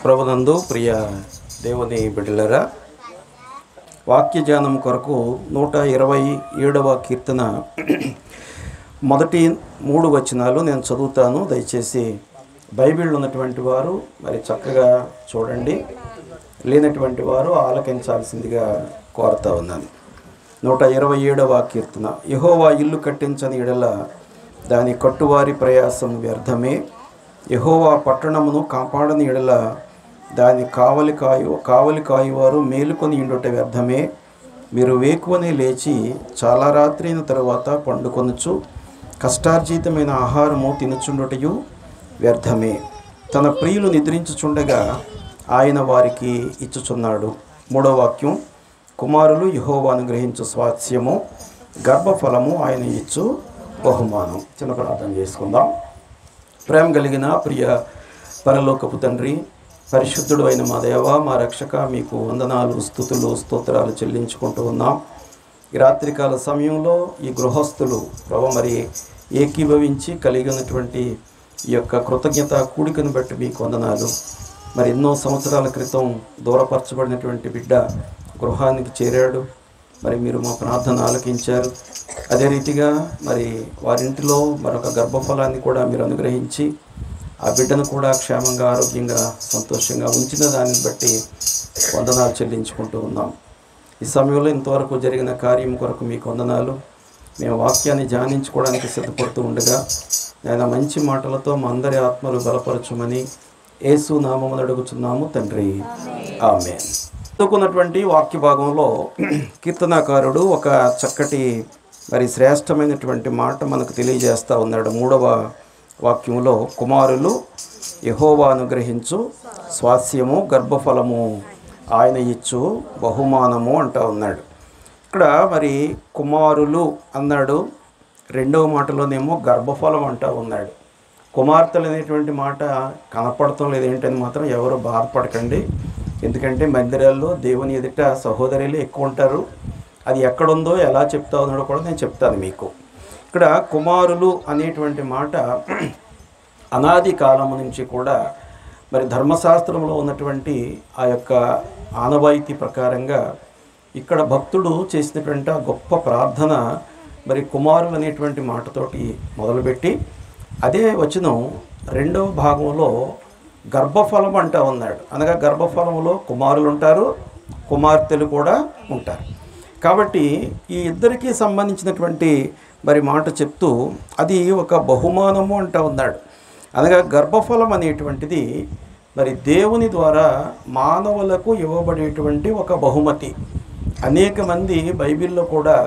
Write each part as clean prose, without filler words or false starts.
ప్రభునందు ప్రియ దేవుని బిడ్డలారా, వాక్య ధ్యానం కొరకు 127వ కీర్తన మొదటి 3 వచనాలు నేను చదువుతాను. దయచేసి బైబిల్ ఉన్నటువంటి వారు మరి చక్కగా చూడండి, లేనటువంటి వారు ఆలకించాల్సిందిగా కోరుతా ఉన్నాను. 127వ కీర్తన. యెహోవా ఇల్లు కట్టించని ఎడల దాని కట్టువారి ప్రయాసం వ్యర్థమే. యెహోవా పట్టణమును కాపాడని ఎడల దాని కావలి కాయువారు మేలుకొని ఇండుట వ్యర్థమే. మీరు వేకువనే లేచి చాలా రాత్రి అయిన తరువాత పండుకొనుచు కష్టార్జితమైన ఆహారము తినుచుండుటయు వ్యర్థమే. తన ప్రియులు నిద్రించుచుండగా ఆయన వారికి ఇచ్చుచున్నాడు. 3వ వాక్యం. కుమారులు యెహోవా అనుగ్రహించు స్వాస్యము, గర్భఫలము ఆయన ఇచ్చు బహుమానం. చిన్న ప్రార్థన చేసుకుందాం. ప్రేమ కలిగిన ప్రియ పరలోకపు తండ్రి, పరిశుద్ధుడు అయిన మా దేవ, మా రక్షక, మీకు వందనాలు, స్తుతులు, స్తోత్రాలు చెల్లించుకుంటూ ఉన్నాం. ఈ రాత్రికాల సమయంలో ఈ గృహస్థులు మరి ఏకీభవించి కలిగి ఉన్నటువంటి ఈ యొక్క కృతజ్ఞత కూడికను బట్టి మీకు వందనాలు. మరి ఎన్నో సంవత్సరాల క్రితం దూరపరచబడినటువంటి బిడ్డ గృహానికి చేరాడు. మరి మీరు మా ప్రార్థన ఆలకించారు. అదే రీతిగా మరి వారింటిలో మరొక గర్భఫలాన్ని కూడా మీరు అనుగ్రహించి ఆ బిడ్డను కూడా క్షేమంగా, ఆరోగ్యంగా, సంతోషంగా ఉంచిన దానిని బట్టి వందనాలు చెల్లించుకుంటూ ఉన్నాం. ఈ సమయంలో ఇంతవరకు జరిగిన కార్యం కొరకు మీకు వందనాలు. మేము వాక్యాన్ని ధ్యానించుకోవడానికి సిద్ధపడుతూ ఉండగా ఆయన మంచి మాటలతో మా అందరి ఆత్మలు బలపరచుమని యేసు నామమున అడుగుచున్నాము తండ్రి, ఆమేన్. చదువుకున్నటువంటి వాక్య భాగంలో కీర్తనాకారుడు ఒక చక్కటి మరి శ్రేష్టమైనటువంటి మాట మనకు తెలియజేస్తూ ఉన్నాడు. 3వ వాక్యంలో కుమారులు యెహోవా అనుగ్రహించు స్వాస్యము, గర్భఫలము ఆయన ఇచ్చు బహుమానము అంటూ ఉన్నాడు. ఇక్కడ మరి కుమారులు అన్నాడు, 2వ మాటలోనేమో గర్భఫలం అంటూ ఉన్నాడు. కుమార్తెలు అనేటువంటి మాట కనపడటం లేదు. ఏంటని మాత్రం ఎవరు బాధపడకండి. ఎందుకంటే మందిరాల్లో దేవుని ఎదుట సహోదరులు ఎక్కువ ఉంటారు. అది ఎక్కడుందో ఎలా చెప్తా ఉన్నాడో కూడా నేను చెప్తాను మీకు. ఇక్కడ కుమారులు అనేటువంటి మాట అనాది కాలం నుంచి కూడా మరి ధర్మశాస్త్రంలో ఉన్నటువంటి ఆ యొక్క ఆనవాయితీ ప్రకారంగా ఇక్కడ భక్తుడు చేసినటువంటి ఆ గొప్ప ప్రార్థన మరి కుమారులు అనేటువంటి మాటతోటి మొదలుపెట్టి అదే వచనం 2వ భాగంలో గర్భఫలం అంటూ ఉన్నాడు. అనగా గర్భఫలంలో కుమారులు ఉంటారు, కుమార్తెలు కూడా ఉంటారు. కాబట్టి ఈ ఇద్దరికీ సంబంధించినటువంటి మరి మాట చెప్తూ అది ఒక బహుమానము అంటూ ఉన్నాడు. అనగా గర్భఫలం అనేటువంటిది మరి దేవుని ద్వారా మానవులకు ఇవ్వబడేటువంటి ఒక బహుమతి. అనేక మంది బైబిల్లో కూడా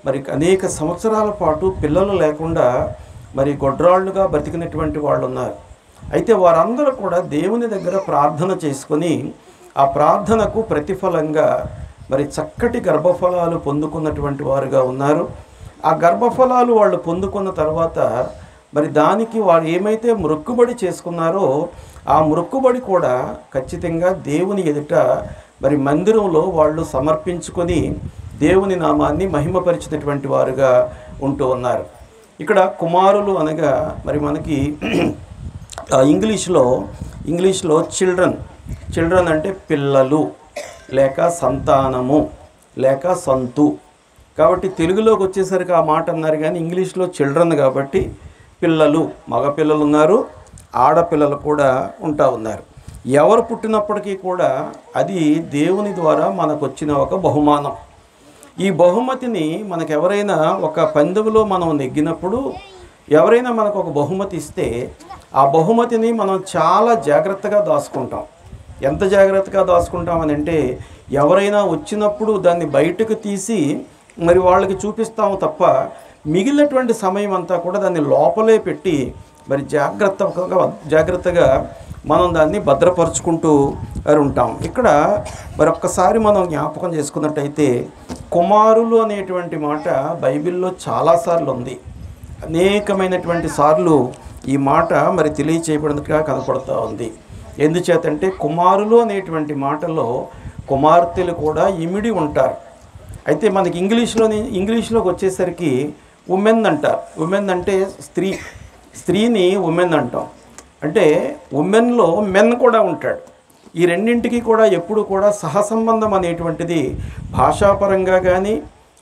మరి అనేక సంవత్సరాల పాటు పిల్లలు లేకుండా మరి గొడ్రాళ్ళుగా బ్రతికినటువంటి వాళ్ళు ఉన్నారు. అయితే వారందరూ కూడా దేవుని దగ్గర ప్రార్థన చేసుకొని ఆ ప్రార్థనకు ప్రతిఫలంగా మరి చక్కటి గర్భఫలాలు పొందుకున్నటువంటి వారుగా ఉన్నారు. ఆ గర్భఫలాలు వాళ్ళు పొందుకున్న తర్వాత మరి దానికి వారు ఏమైతే మొక్కుబడి చేసుకున్నారో ఆ మొక్కుబడి కూడా ఖచ్చితంగా దేవుని ఎదుట మరి మందిరంలో వాళ్ళు సమర్పించుకొని దేవుని నామాన్ని మహిమపరిచినటువంటి వారుగా ఉంటూ ఉన్నారు. ఇక్కడ కుమారులు అనగా మరి మనకి ఇంగ్లీష్లో చిల్డ్రన్ అంటే పిల్లలు లేక సంతానము లేక సంతు. కాబట్టి తెలుగులోకి వచ్చేసరికి ఆ మాట అన్నారు, కానీ ఇంగ్లీష్లో చిల్డ్రన్ కాబట్టి పిల్లలు, మగపిల్లలు ఉన్నారు, ఆడపిల్లలు కూడా ఉంటా ఉన్నారు. ఎవరు పుట్టినప్పటికీ కూడా అది దేవుని ద్వారా మనకు వచ్చిన ఒక బహుమానం. ఈ బహుమతిని మనకు ఎవరైనా ఒక పందెంలో మనం నెగ్గినప్పుడు ఎవరైనా మనకు ఒక బహుమతి ఇస్తే ఆ బహుమతిని మనం చాలా జాగ్రత్తగా దాచుకుంటాం. ఎంత జాగ్రత్తగా దాచుకుంటామని అంటే ఎవరైనా వచ్చినప్పుడు దాన్ని బయటకు తీసి మరి వాళ్ళకి చూపిస్తాము తప్ప మిగిలినటువంటి సమయం అంతా కూడా దాన్ని లోపలే పెట్టి మరి జాగ్రత్తగా మనం దాన్ని భద్రపరుచుకుంటూ ఉంటాం. ఇక్కడ మరొక్కసారి మనం జ్ఞాపకం చేసుకున్నట్టయితే కుమారులు అనేటువంటి మాట బైబిల్లో చాలాసార్లు ఉంది. అనేకమైనటువంటి సార్లు ఈ మాట మరి తెలియచేయబడినట్టుగా కనపడుతూ ఉంది. ఎందుచేతంటే కుమారులు అనేటువంటి మాటలో కుమార్తెలు కూడా ఇమిడి ఉంటారు. అయితే మనకి ఇంగ్లీష్లోకి వచ్చేసరికి ఉమెన్ అంటారు. ఉమెన్ అంటే స్త్రీని ఉమెన్ అంటాం. అంటే ఉమెన్లో మెన్ కూడా ఉంటాడు. ఈ రెండింటికి కూడా ఎప్పుడు కూడా సహసంబంధం అనేటువంటిది భాషాపరంగా కానీ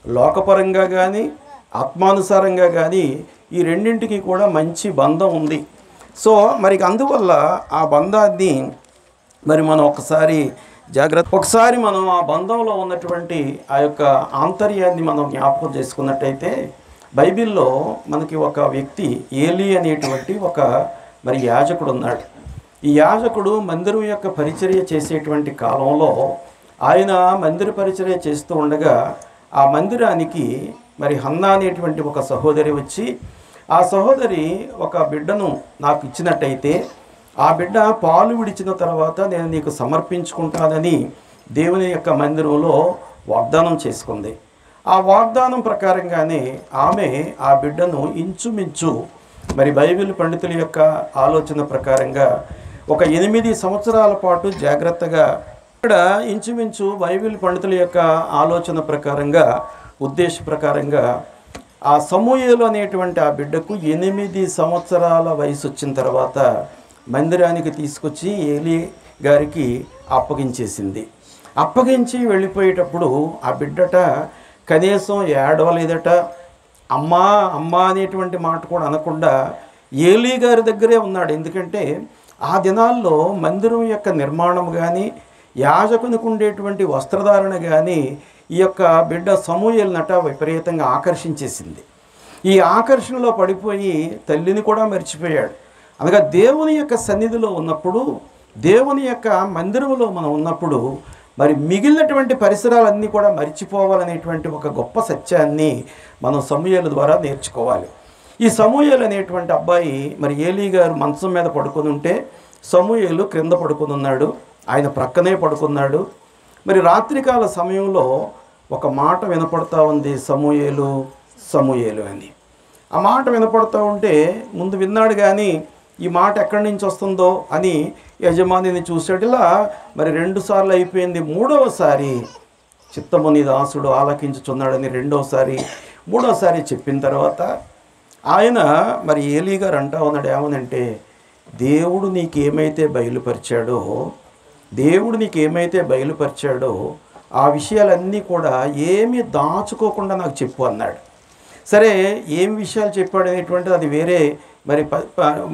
లోకపరంగా కానీ ఆత్మానుసారంగా కానీ ఈ రెండింటికి కూడా మంచి బంధం ఉంది. సో మరి అందువల్ల ఆ బంధాన్ని మరి మనం ఒకసారి మనం ఆ బంధంలో ఉన్నటువంటి ఆ యొక్క ఆంతర్యాన్ని మనం జ్ఞాపకం చేసుకున్నట్టయితే బైబిల్లో మనకి ఒక వ్యక్తి ఏలీ అనేటువంటి ఒక మరి యాజకుడు ఉన్నాడు. ఈ యాజకుడు మందిరం యొక్క పరిచర్య చేసేటువంటి కాలంలో ఆయన మందిర పరిచర్య చేస్తూ ఉండగా ఆ మందిరానికి మరి హన్నా అనేటువంటి ఒక సహోదరి వచ్చి, ఆ సహోదరి ఒక బిడ్డను నాకు ఇచ్చినట్టయితే ఆ బిడ్డ పాలు విడిచిన తర్వాత నేను నీకు సమర్పించుకుంటానని దేవుని యొక్క మందిరంలో వాగ్దానం చేసుకుంది. ఆ వాగ్దానం ప్రకారంగానే ఆమె ఆ బిడ్డను ఇంచుమించు మరి బైబిల్ పండితుల యొక్క ఆలోచన ప్రకారంగా ఒక 8 సంవత్సరాల పాటు జాగ్రత్తగా, ఇక్కడ ఇంచుమించు బైబిల్ పండితుల యొక్క ఆలోచన ప్రకారంగా ఉద్దేశ ప్రకారంగా ఆ సమూయేలు అనేటువంటి ఆ బిడ్డకు 8 సంవత్సరాల వయసు వచ్చిన తర్వాత మందిరానికి తీసుకొచ్చి ఏలీ గారికి అప్పగించేసింది. అప్పగించి వెళ్ళిపోయేటప్పుడు ఆ బిడ్డట కనీసం ఏడవలేదట. అమ్మా అమ్మా అనేటువంటి మాట కూడా అనకుండా ఏలీ గారి దగ్గరే ఉన్నాడు. ఎందుకంటే ఆ దినాల్లో మందిరం యొక్క నిర్మాణం కానీ యాజకునికి ఉండేటువంటి వస్త్రధారణ కానీ ఈ యొక్క బిడ్డ సమూయేలునట విపరీతంగా ఆకర్షించేసింది. ఈ ఆకర్షణలో పడిపోయి తల్లిని కూడా మర్చిపోయాడు. అనగా దేవుని యొక్క సన్నిధిలో ఉన్నప్పుడు, దేవుని యొక్క మందిరంలో మనం ఉన్నప్పుడు మరి మిగిలినటువంటి పరిసరాలన్నీ కూడా మర్చిపోవాలనేటువంటి ఒక గొప్ప సత్యాన్ని మనం సమూయేలు ద్వారా నేర్చుకోవాలి. ఈ సమూయేలు అనేటువంటి అబ్బాయి మరి ఏలీ గారు మంచం మీద పడుకొని ఉంటే సమూయేలు క్రింద పడుకొని ఉన్నాడు, ఆయన ప్రక్కనే పడుకున్నాడు. మరి రాత్రికాల సమయంలో ఒక మాట వినపడతా ఉంది, సమూయేలు సమూయేలు అని. ఆ మాట వినపడతా ఉంటే ముందు విన్నాడు కానీ ఈ మాట ఎక్కడి నుంచి వస్తుందో అని యజమానిని చూసాడు. ఇలా మరి 2 సార్లు అయిపోయింది. 3వసారి చిత్తము నీ దాసుడు ఆలకించుచున్నాడని 3వసారి చెప్పిన తర్వాత ఆయన మరి ఏలీ గారు అంటా ఉన్నాడు, ఏమనంటే దేవుడు నీకేమైతే బయలుపరిచాడో ఆ విషయాలన్నీ కూడా ఏమీ దాచుకోకుండా నాకు చెప్పు అన్నాడు. సరే, ఏం విషయాలు చెప్పాడు అనేటువంటిది అది వేరే మరి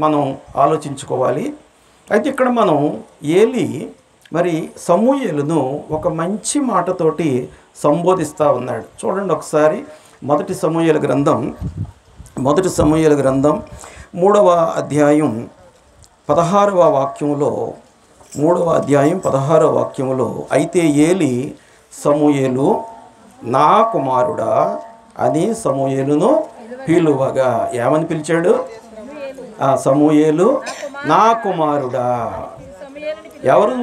మనం ఆలోచించుకోవాలి. అయితే ఇక్కడ మనం ఏలీ మరి సమూయేలును ఒక మంచి మాటతోటి సంబోధిస్తూ ఉన్నాడు. చూడండి ఒకసారి మొదటి సమూయేలు గ్రంథం 3వ అధ్యాయం 16వ వాక్యములో అయితే ఏలీ సమూయేలు నా కుమారుడా అని సమూయేలును పిలువగా ఏమని పిలిచాడు? సమూయేలు నా కుమారుడా. ఎవరు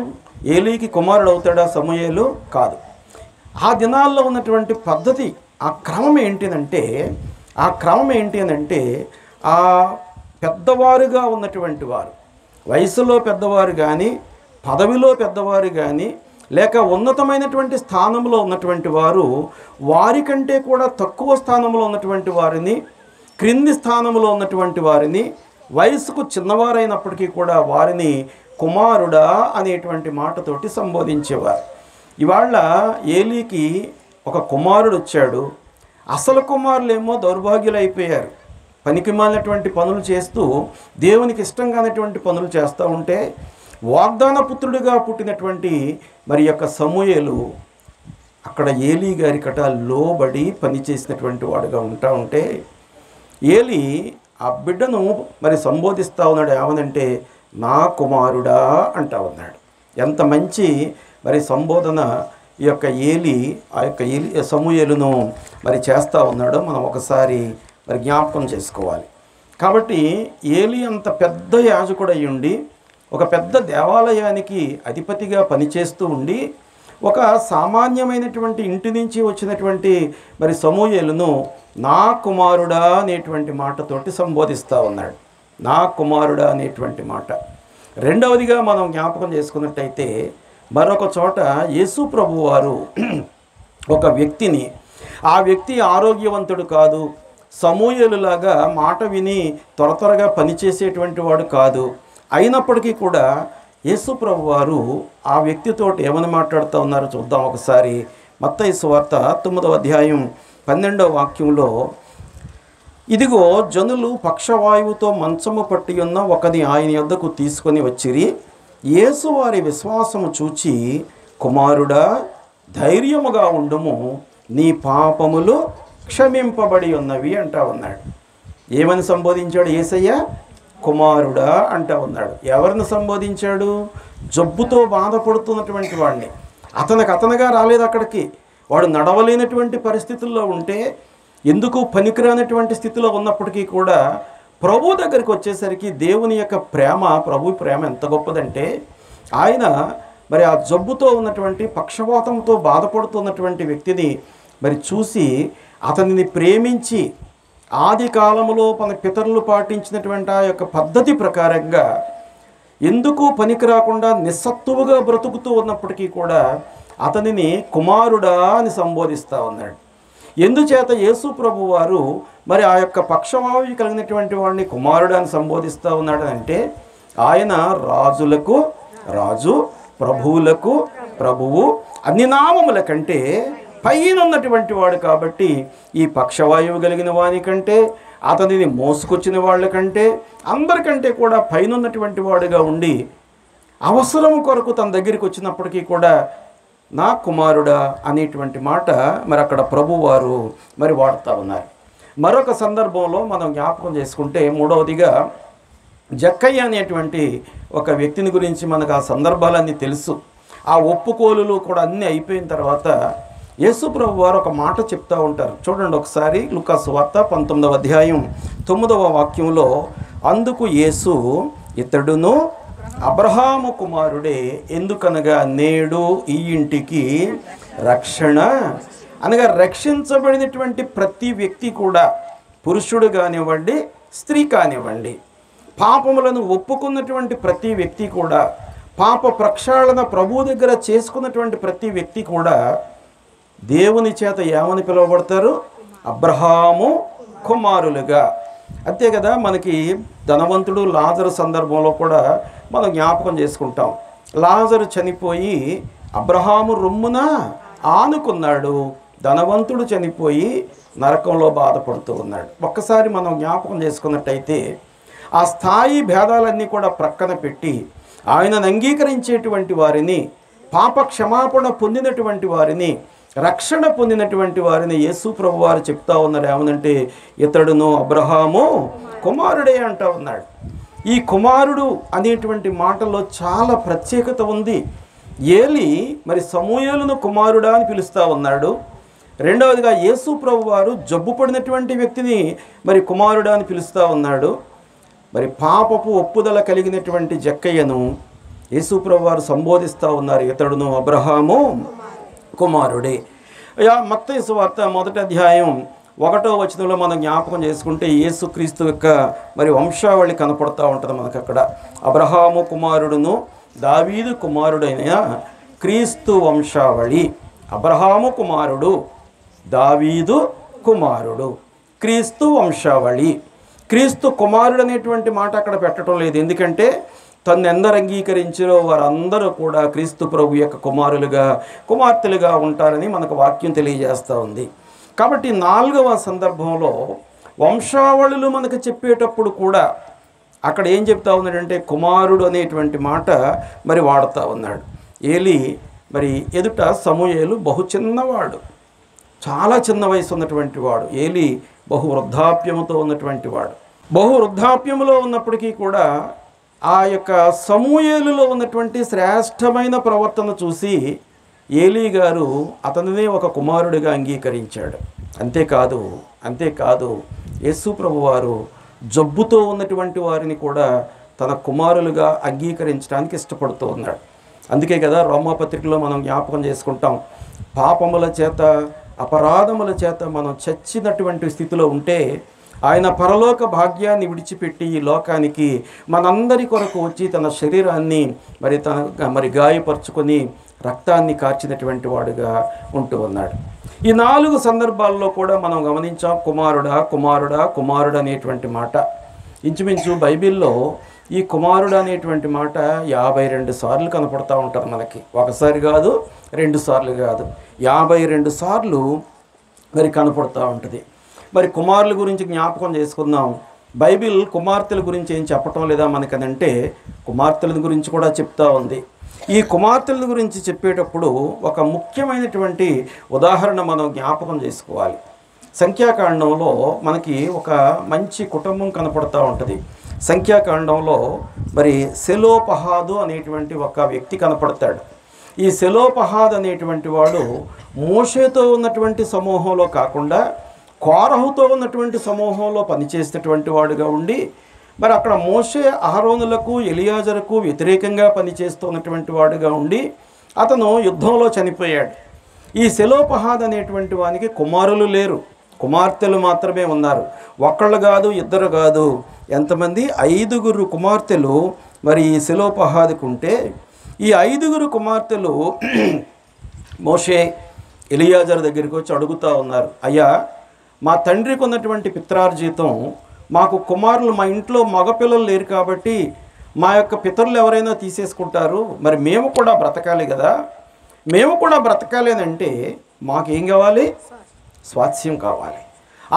ఏలీకి కుమారుడు అవుతాడా? సమూయేలు కాదు. ఆ దినాల్లో ఉన్నటువంటి పద్ధతి, ఆ క్రమం ఏంటి అంటే ఆ పెద్దవారుగా ఉన్నటువంటి వారు, వయసులో పెద్దవారు కానీ పదవిలో పెద్దవారు కానీ లేక ఉన్నతమైనటువంటి స్థానంలో ఉన్నటువంటి వారు వారికంటే కూడా తక్కువ స్థానంలో ఉన్నటువంటి వారిని, క్రింది స్థానంలో ఉన్నటువంటి వారిని, వయసుకు చిన్నవారైనప్పటికీ కూడా వారిని కుమారుడా అనేటువంటి మాటతోటి సంబోధించేవారు. ఇవాళ ఏలీకి ఒక కుమారుడు వచ్చాడు. అసలు కుమారులేమో దౌర్భాగ్యులైపోయారు. పనికిమాలినటువంటి పనులు చేస్తూ దేవునికి ఇష్టం కానటువంటి పనులు చేస్తూ ఉంటే వాగ్దాన పుత్రుడిగా పుట్టినటువంటి మరి యొక్క సమూయేలు అక్కడ ఏలీ గారి కట లోబడి పనిచేసినటువంటి వాడుగా ఉంటే ఏలీ ఆ బిడ్డను మరి సంబోధిస్తూ ఉన్నాడు. ఏమనంటే నా కుమారుడా అంటా ఉన్నాడు. ఎంత మంచి మరి సంబోధన ఈ యొక్క సమూయేలును మరి చేస్తూ ఉన్నాడో మనం ఒకసారి మరి జ్ఞాపకం చేసుకోవాలి. కాబట్టి ఏలీ అంత పెద్ద యాజకుడు అయ్యుండి ఒక పెద్ద దేవాలయానికి అధిపతిగా పనిచేస్తూ ఉండి ఒక సామాన్యమైనటువంటి ఇంటి నుంచి వచ్చినటువంటి మరి సమూయేలును నా కుమారుడా అనేటువంటి మాటతోటి సంబోధిస్తూ ఉన్నాడు. నా కుమారుడా అనేటువంటి మాట. రెండవదిగా మనం జ్ఞాపకం చేసుకున్నట్టయితే మరొక చోట యేసు ప్రభువు వారు ఒక వ్యక్తిని, ఆ వ్యక్తి ఆరోగ్యవంతుడు కాదు, సమూయేలులాగా మాట విని త్వరగా పనిచేసేటువంటి వాడు కాదు, అయినప్పటికీ కూడా యేసు ప్రభు వారు ఆ వ్యక్తితో ఏమని మాట్లాడుతూ ఉన్నారో చూద్దాం ఒకసారి. మత్తయి సువార్త 9వ అధ్యాయం 12వ వాక్యంలో, ఇదిగో జనులు పక్షవాయువుతో మంచము పట్టి ఉన్న ఒకని ఆయన యొద్దకు తీసుకొని వచ్చిరి. యేసు వారి విశ్వాసము చూచి, కుమారుడా, ధైర్యముగా ఉండుము, నీ పాపములు క్షమింపబడి ఉన్నవి అంటా ఉన్నాడు. ఏమని సంబోధించాడు యేసయ్య? కుమారుడా అంటా ఉన్నాడు. ఎవరిని సంబోధించాడు? జబ్బుతో బాధపడుతున్నటువంటి వాడిని. అతనుగా రాలేదు అక్కడికి. వాడు నడవలేనటువంటి పరిస్థితుల్లో ఉంటే, ఎందుకు పనికిరానటువంటి స్థితిలో ఉన్నప్పటికీ కూడా ప్రభు దగ్గరికి వచ్చేసరికి దేవుని యొక్క ప్రేమ, ప్రభు ప్రేమ ఎంత గొప్పదంటే, ఆయన మరి ఆ జబ్బుతో ఉన్నటువంటి, పక్షవాతంతో బాధపడుతున్నటువంటి వ్యక్తిని మరి చూసి అతనిని ప్రేమించి ఆది కాలంలో మన పితరులు పాటించినటువంటి ఆ యొక్క పద్ధతి ప్రకారంగా ఎందుకు పనికి రాకుండా నిస్సత్తువుగా బ్రతుకుతూ ఉన్నప్పటికీ కూడా అతనిని కుమారుడా అని సంబోధిస్తూ ఉన్నాడు. ఎందుచేత యేసు ప్రభు వారు మరి ఆ యొక్క పక్షవాయు కలిగినటువంటి వాడిని కుమారుడు అని సంబోధిస్తూ ఉన్నాడు అంటే, ఆయన రాజులకు రాజు, ప్రభువులకు ప్రభువు, అన్ని నామముల కంటే పైన ఉన్నటువంటి వాడు కాబట్టి, ఈ పక్షవాయువు కలిగిన వాని కంటే, అతనిని మోసుకొచ్చిన వాళ్ళ కంటే, అందరికంటే కూడా పైన ఉన్నటువంటి వాడుగా ఉండి అవసరం కొరకు తన దగ్గరికి వచ్చినప్పటికీ కూడా నా కుమారుడా అనేటువంటి మాట మరి అక్కడ ప్రభువారు మరి వాడుతూ ఉన్నారు. మరొక సందర్భంలో మనం జ్ఞాపకం చేసుకుంటే, మూడవదిగా జక్కయ్య అనేటువంటి ఒక వ్యక్తిని గురించి మనకు ఆ సందర్భాలన్నీ తెలుసు. ఆ ఒప్పుకోలులు కూడా అన్నీ అయిపోయిన తర్వాత యేసు ప్రభు వారు ఒక మాట చెప్తూ ఉంటారు. చూడండి ఒకసారి, లూకా సువార్త 19వ అధ్యాయం 9వ వాక్యంలో, అందుకు యేసు, ఇతడును అబ్రహాము కుమారుడే, ఎందుకనగా నేడు ఈ ఇంటికి రక్షణ, అనగా రక్షించబడినటువంటి ప్రతి వ్యక్తి కూడా, పురుషుడు కానివ్వండి, స్త్రీ కానివ్వండి, పాపములను ఒప్పుకున్నటువంటి ప్రతి వ్యక్తి కూడా, పాప ప్రక్షాళన ప్రభు దగ్గర చేసుకున్నటువంటి ప్రతి వ్యక్తి కూడా దేవుని చేత ఏమని పిలువబడతారు? అబ్రహాము కుమారులుగా. అంతే కదా, మనకి ధనవంతుడు లాజరు సందర్భంలో కూడా మనం జ్ఞాపకం చేసుకుంటాం. లాజరు చనిపోయి అబ్రహాము రొమ్మున ఆనుకున్నాడు, ధనవంతుడు చనిపోయి నరకంలో బాధపడుతూ ఉన్నాడు. ఒక్కసారి మనం జ్ఞాపకం చేసుకున్నట్టయితే ఆ స్థాయి భేదాలన్నీ కూడా ప్రక్కన పెట్టి ఆయనను అంగీకరించేటువంటి వారిని, పాప క్షమాపణ పొందినటువంటి వారిని, రక్షణ పొందినటువంటి వారిని యేసు ప్రభు వారు చెప్తా ఉన్నారు. ఏమనంటే, ఇతడును అబ్రహాము కుమారుడే అంటా ఉన్నాడు. ఈ కుమారుడు అనేటువంటి మాటలో చాలా ప్రత్యేకత ఉంది. ఏలి మరి సమూయేలును కుమారుడా అని పిలుస్తూ ఉన్నాడు. రెండవదిగా యేసు ప్రభు వారు జబ్బు పడినటువంటి వ్యక్తిని మరి కుమారుడా అని పిలుస్తూ ఉన్నాడు. మరి పాపపు ఒప్పుదల కలిగినటువంటి జక్కయ్యను యేసు ప్రభు వారు సంబోధిస్తూ ఉన్నారు, ఇతడును అబ్రహాము కుమారుడే. మత్తయి సువార్త 1వ అధ్యాయం 1వ వచనంలో మనం జ్ఞాపకం చేసుకుంటే యేసుక్రీస్తు యొక్క మరి వంశావళి కనపడుతూ ఉంటుంది మనకు అక్కడ. అబ్రహాము కుమారుడును దావీదు కుమారుడైన క్రీస్తు వంశావళి. అబ్రహాము కుమారుడు, దావీదు కుమారుడు, క్రీస్తు వంశావళి. క్రీస్తు కుమారుడు అనేటువంటి మాట అక్కడ పెట్టడం లేదు. ఎందుకంటే తను ఎందరు అంగీకరించారో వారందరూ కూడా క్రీస్తు ప్రభు యొక్క కుమారులుగా, కుమార్తెలుగా ఉంటారని మనకు వాక్యం తెలియజేస్తూ ఉంది. కాబట్టి 4వ సందర్భంలో వంశావళులు మనకు చెప్పేటప్పుడు కూడా అక్కడ ఏం చెప్తా ఉన్నాడంటే కుమారుడు అనేటువంటి మాట మరి వాడుతూ ఉన్నాడు. ఏలి మరి ఎదుట సమూయేలు బహు చిన్నవాడు, చాలా చిన్న వయసు ఉన్నటువంటి వాడు. ఏలి బహు వృద్ధాప్యముతో ఉన్నటువంటి వాడు. బహు వృద్ధాప్యములో ఉన్నప్పటికీ కూడా ఆ యొక్క సమూయేలులో ఉన్నటువంటి శ్రేష్టమైన ప్రవర్తన చూసి ఏలీ గారు అతనినే ఒక కుమారుడిగా అంగీకరించాడు. అంతేకాదు యేసు ప్రభు వారు జబ్బుతో ఉన్నటువంటి వారిని కూడా తన కుమారులుగా అంగీకరించడానికి ఇష్టపడుతూ ఉన్నాడు. అందుకే కదా రోమాపత్రికలో మనం జ్ఞాపకం చేసుకుంటాం, పాపముల చేత, అపరాధముల చేత మనం చచ్చినటువంటి స్థితిలో ఉంటే ఆయన పరలోక భాగ్యాన్ని విడిచిపెట్టి ఈ లోకానికి మనందరి కొరకు వచ్చి తన శరీరాన్ని మరి గాయపరుచుకొని రక్తాన్ని కార్చినటువంటి వాడుగా ఉంటూ ఉన్నాడు. ఈ 4 సందర్భాల్లో కూడా మనం గమనించాం, కుమారుడా అనేటువంటి మాట. ఇంచుమించు బైబిల్లో ఈ కుమారుడు అనేటువంటి మాట 52 సార్లు కనపడతా ఉంటారు మనకి. ఒకసారి కాదు, 2 సార్లు కాదు, 52 సార్లు మరి కనపడుతూ ఉంటుంది. మరి కుమారుల గురించి జ్ఞాపకం చేసుకుందాం. బైబిల్ కుమార్తెల గురించి ఏం చెప్పటం లేదా మనకనంటే, కుమార్తెల గురించి కూడా చెప్తా ఉంది. ఈ కుమార్తెల గురించి చెప్పేటప్పుడు ఒక ముఖ్యమైనటువంటి ఉదాహరణ మనం జ్ఞాపకం చేసుకోవాలి. సంఖ్యాకాండంలో మనకి ఒక మంచి కుటుంబం కనపడుతూ ఉంటుంది. సంఖ్యాకాండంలో మరి సెలోపహాదు అనేటువంటి ఒక వ్యక్తి కనపడతాడు. ఈ సెలోపహాదు అనేటువంటి వాడు మోషేతో ఉన్నటువంటి సమూహంలో కాకుండా కోరహుతో ఉన్నటువంటి సమూహంలో పనిచేసేటటువంటి వాడుగా ఉండి, మరి అక్కడ మోషే అహరోనులకు ఎలియాజరుకు వ్యతిరేకంగా పనిచేస్తున్నటువంటి వాడుగా ఉండి అతను యుద్ధంలో చనిపోయాడు. ఈ సెలోపహాద్ అనేటువంటి వానికి కుమారులు లేరు, కుమార్తెలు మాత్రమే ఉన్నారు. ఒక్కళ్ళు కాదు, ఇద్దరు కాదు, ఎంతమంది? 5 కుమార్తెలు మరి ఈ సెలోపహాదుకు ఉంటే, ఈ 5 కుమార్తెలు మోషే ఎలియాజరు దగ్గరికి వచ్చి అడుగుతూ ఉన్నారు, అయ్యా మా తండ్రికి ఉన్నటువంటి పిత్రార్జితం, మాకు కుమారులు, మా ఇంట్లో మగపిల్లలు లేరు కాబట్టి మా యొక్క పితరులు ఎవరైనా తీసేసుకుంటారు, మరి మేము కూడా బ్రతకాలి కదా, మేము కూడా బ్రతకాలి అని అంటే మాకేం కావాలి? స్వాస్థ్యం కావాలి.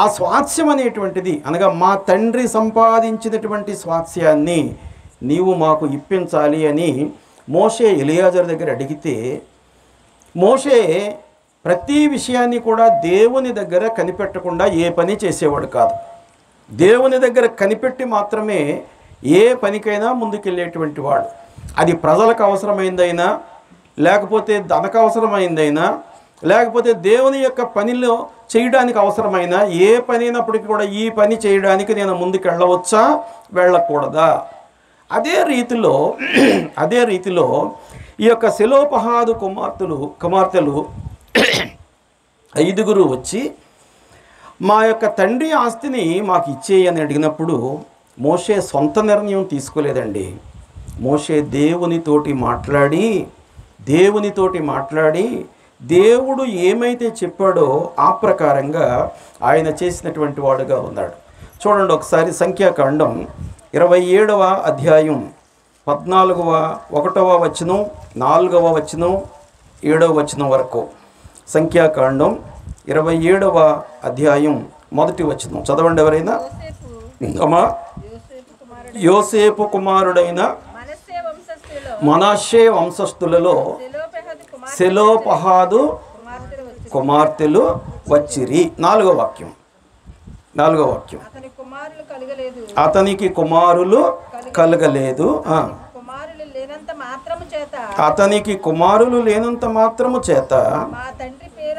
ఆ స్వాస్థ్యం అనేటువంటిది అనగా మా తండ్రి సంపాదించినటువంటి స్వాస్థ్యాన్ని నీవు మాకు ఇప్పించాలి అని మోషే ఎలియాజరు దగ్గర అడిగితే, మోషే ప్రతి విషయాన్ని కూడా దేవుని దగ్గర కనిపెట్టకుండా ఏ పని చేసేవాడు కాదు. దేవుని దగ్గర కనిపెట్టి మాత్రమే ఏ పనికైనా ముందుకెళ్ళేటువంటి వాడు. అది ప్రజలకు అవసరమైందైనా, లేకపోతే ధనకు అవసరమైందైనా, లేకపోతే దేవుని యొక్క పనిలో చేయడానికి అవసరమైన ఏ పని అయినప్పటికీ కూడా ఈ పని చేయడానికి నేను ముందుకు వెళ్ళవచ్చా, వెళ్ళకూడదా? అదే రీతిలో ఈ యొక్క సెలోపహాదు కుమార్తెలు 5 వచ్చి మా యొక్క తండ్రి ఆస్తిని మాకు ఇచ్చేయని అడిగినప్పుడు మోషే సొంత నిర్ణయం తీసుకోలేదండి. మోషే దేవునితోటి మాట్లాడి దేవుడు ఏమైతే చెప్పాడో ఆ ప్రకారంగా ఆయన చేసినటువంటి వాడుగా ఉన్నాడు. చూడండి ఒకసారి సంఖ్యాకాండం 27వ అధ్యాయం 14వ 1వ వచనం, 4వ వచనం, 7వ వచనం వరకు. సంఖ్యాకాండం 27వ అధ్యాయం 1వ వచనం చదవండి ఎవరైనా. అమ్మా, యోసేపు కుమారుడైన మనష్షే వంశస్థులలో సెలోపహాదు కుమార్తెలు వచ్చిరి. 4వ వాక్యం అతనికి కుమారులు కలగలేదు. అతనికి కుమారులు లేనంత మాత్రము చేత మా తండ్రి పేరు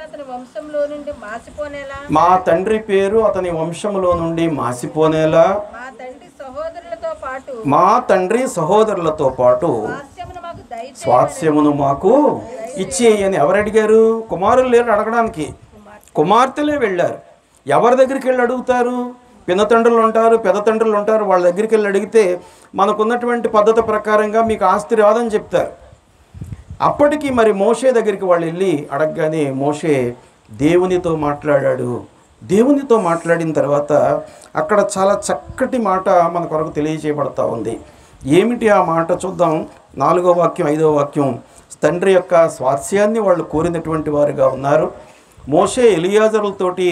అతని వంశంలో నుండి మాసిపోనేలా మా తండ్రి సహోదరులతో పాటు స్వాస్థ్యమును మాకు ఇచ్చేయని ఎవరు అడిగారు? కుమారులు లేరు అడగడానికి, కుమార్తెలే వెళ్ళారు. ఎవరి దగ్గరికి వెళ్ళి అడుగుతారు? పినతండ్రులు ఉంటారు, పెద్ద తండ్రులు ఉంటారు. వాళ్ళ దగ్గరికి వెళ్ళి అడిగితే మనకున్నటువంటి పద్ధతి ప్రకారంగా మీకు ఆస్తి రాదని చెప్తారు. అప్పటికి మరి మోషే దగ్గరికి వాళ్ళు వెళ్ళి అడగగానే మోషే దేవునితో మాట్లాడాడు. దేవునితో మాట్లాడిన తర్వాత అక్కడ చాలా చక్కటి మాట మన కొరకు తెలియజేయబడతా ఉంది. ఏమిటి ఆ మాట చూద్దాం. 4వ వాక్యం 5వ వాక్యం. తండ్రి యొక్క స్వాస్థ్యాన్ని వాళ్ళు కోరినటువంటి వారుగా ఉన్నారు. మోషే ఎలియాజరులతోటి